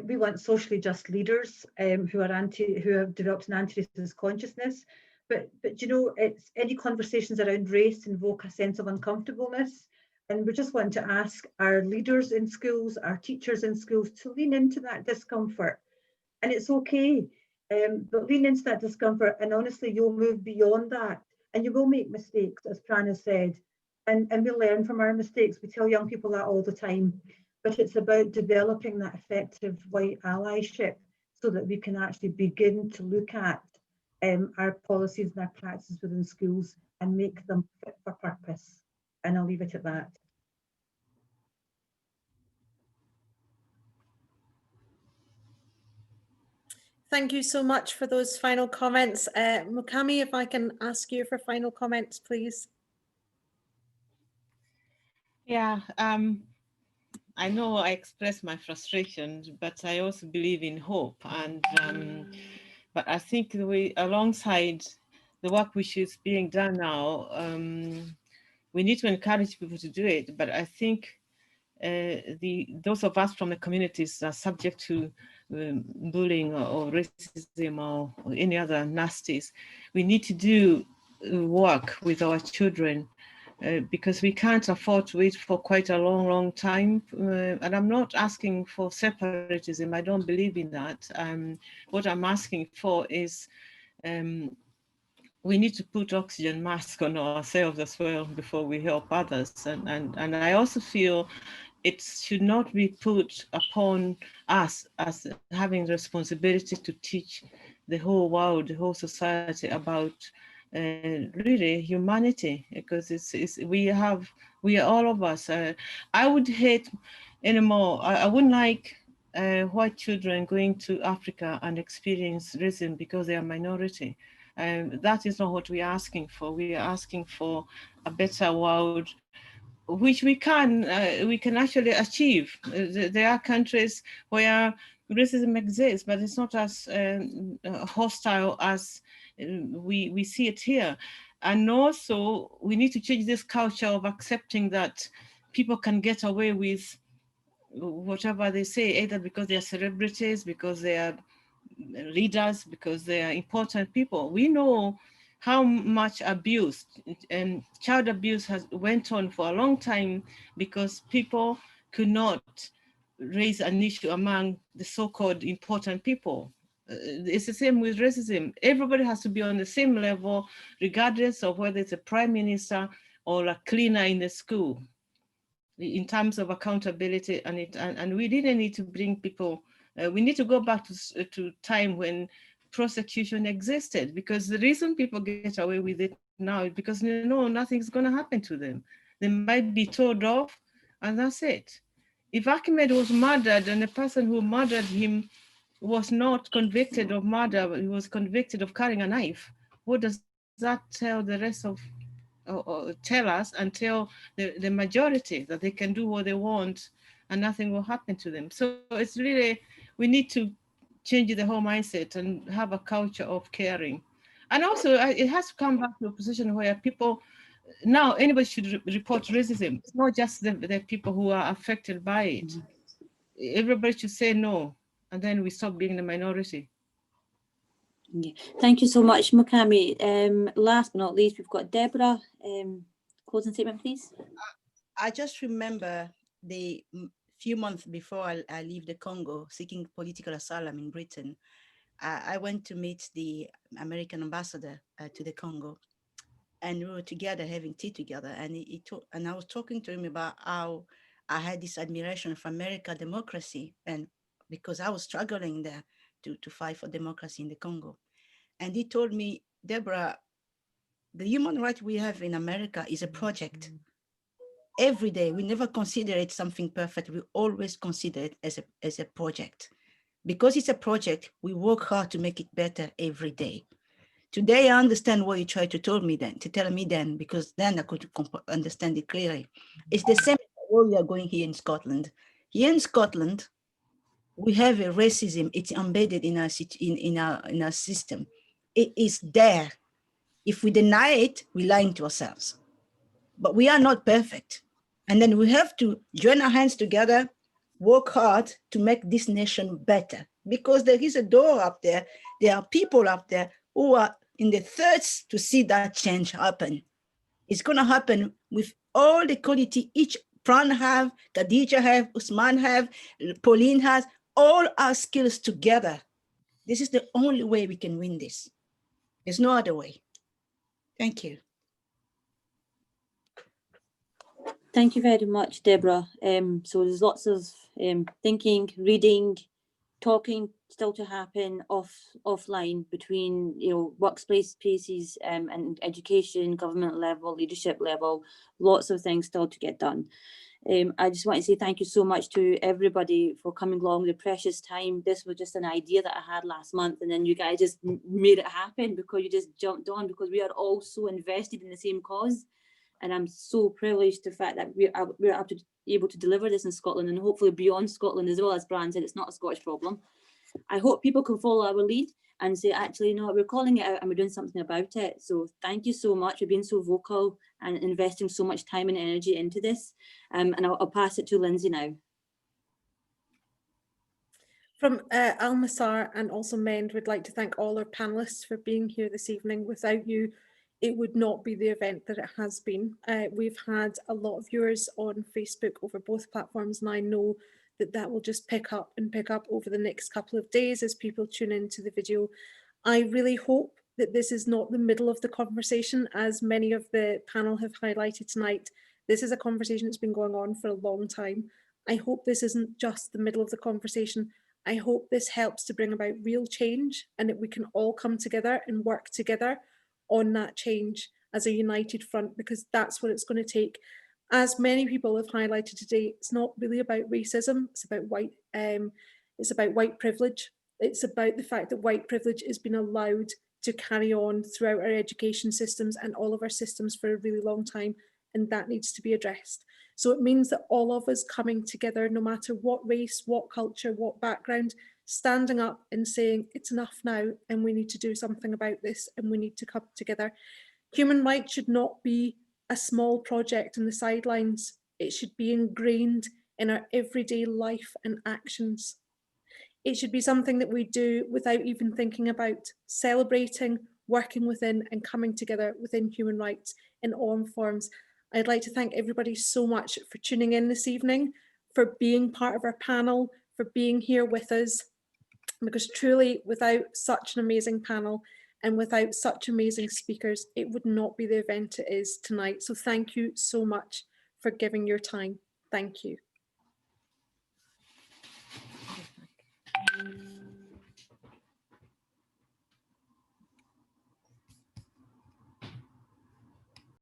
we want socially just leaders who have developed an anti-racist consciousness. But you know, it's any conversations around race invoke a sense of uncomfortableness. And we just want to ask our leaders in schools, our teachers in schools, to lean into that discomfort. And it's okay, but lean into that discomfort, and honestly, you'll move beyond that. And you will make mistakes, as Pran has said, and we learn from our mistakes. We tell young people that all the time. But it's about developing that effective white allyship so that we can actually begin to look at our policies and our practices within schools and make them fit for purpose. And I'll leave it at that. Thank you so much for those final comments. Mukami, if I can ask you for final comments, please. Yeah, I know I express my frustration, but I also believe in hope. And but I think alongside the work which is being done now, we need to encourage people to do it. But I think those of us from the communities are subject to bullying or racism or any other nasties. We need to do work with our children because we can't afford to wait for quite a long time. And I'm not asking for separatism. I don't believe in that. What I'm asking for is we need to put oxygen mask on ourselves as well before we help others. And I also feel it should not be put upon us as having responsibility to teach the whole world, the whole society about really humanity, because we are all of us. I would hate anymore. I wouldn't like white children going to Africa and experience racism because they are minority. That is not what we are asking for. We are asking for a better world, which we can actually achieve. There are countries where racism exists, but it's not as hostile as we see it here. And also, we need to change this culture of accepting that people can get away with whatever they say, either because they are celebrities, because they are leaders, because they are important people. We know how much abuse and child abuse has went on for a long time because people could not raise an issue among the so-called important people. It's the same with racism. Everybody has to be on the same level, regardless of whether it's a prime minister or a cleaner in the school, in terms of accountability. And we really need to bring people, we need to go back to time when prosecution existed, because the reason people get away with it now is because nothing's going to happen to them. They might be told off and that's it. If Ahmed was murdered and the person who murdered him was not convicted of murder, but he was convicted of carrying a knife, what does that tell the rest of, or tell us and tell the majority that they can do what they want and nothing will happen to them? So it's really, we need to change the whole mindset and have a culture of caring. And also it has to come back to a position where people, now anybody should report racism. It's not just the people who are affected by it. Everybody should say no, and then we stop being the minority. Yeah. Thank you so much, Mokami. Last but not least, we've got Deborah. Closing statement, please. I just remember the few months before I leave the Congo seeking political asylum in Britain, I went to meet the American ambassador to the Congo, and we were together having tea together. And I was talking to him about how I had this admiration for American democracy, and because I was struggling there to fight for democracy in the Congo. And he told me, Deborah, the human right we have in America is a project. Every day, we never consider it something perfect. We always consider it as a project. Because it's a project, we work hard to make it better every day. Today, I understand what you tried to tell me then, because then I could understand it clearly. It's the same way we are going here in Scotland. Here in Scotland, we have a racism. It's embedded in our system. It is there. If we deny it, we lie to ourselves. But we are not perfect. And then we have to join our hands together, work hard to make this nation better, because there is a door up there. There are people up there who are in the thirst to see that change happen. It's going to happen with all the quality each Pran have, Khadija have, Usman have, Pauline has, all our skills together. This is the only way we can win this. There's no other way. Thank you. Thank you very much, Deborah. So there's lots of thinking, reading, talking still to happen offline between workplace spaces and education, government level, leadership level. Lots of things still to get done. I just want to say thank you so much to everybody for coming along with precious time. This was just an idea that I had last month, and then you guys just made it happen because you just jumped on, because we are all so invested in the same cause. And I'm so privileged to the fact that we're able to deliver this in Scotland, and hopefully beyond Scotland as well. As Brian said, it's not a Scottish problem. I hope people can follow our lead and say, actually, no, we're calling it out and we're doing something about it. So thank you so much for being so vocal and investing so much time and energy into this. And I'll pass it to Lindsay now. From Al-Masar and also MEND, we'd like to thank all our panelists for being here this evening. Without you, it would not be the event that it has been. We've had a lot of viewers on Facebook over both platforms, and I know that that will just pick up and pick up over the next couple of days as people tune into the video. I really hope that this is not the middle of the conversation, as many of the panel have highlighted tonight. This is a conversation that's been going on for a long time. I hope this isn't just the middle of the conversation. I hope this helps to bring about real change, and that we can all come together and work together on that change as a united front, because that's what it's going to take. As many people have highlighted today, it's not really about racism, it's about white privilege. It's about the fact that white privilege has been allowed to carry on throughout our education systems and all of our systems for a really long time, and that needs to be addressed. So it means that all of us coming together, no matter what race, what culture, what background, standing up and saying it's enough now and we need to do something about this and we need to come together. Human rights should not be a small project on the sidelines. It should be ingrained in our everyday life and actions. It should be something that we do without even thinking about, celebrating, working within and coming together within human rights in all forms. I'd like to thank everybody so much for tuning in this evening, for being part of our panel, for being here with us, because truly without such an amazing panel and without such amazing speakers, it would not be the event it is tonight. So thank you so much for giving your time. Thank you.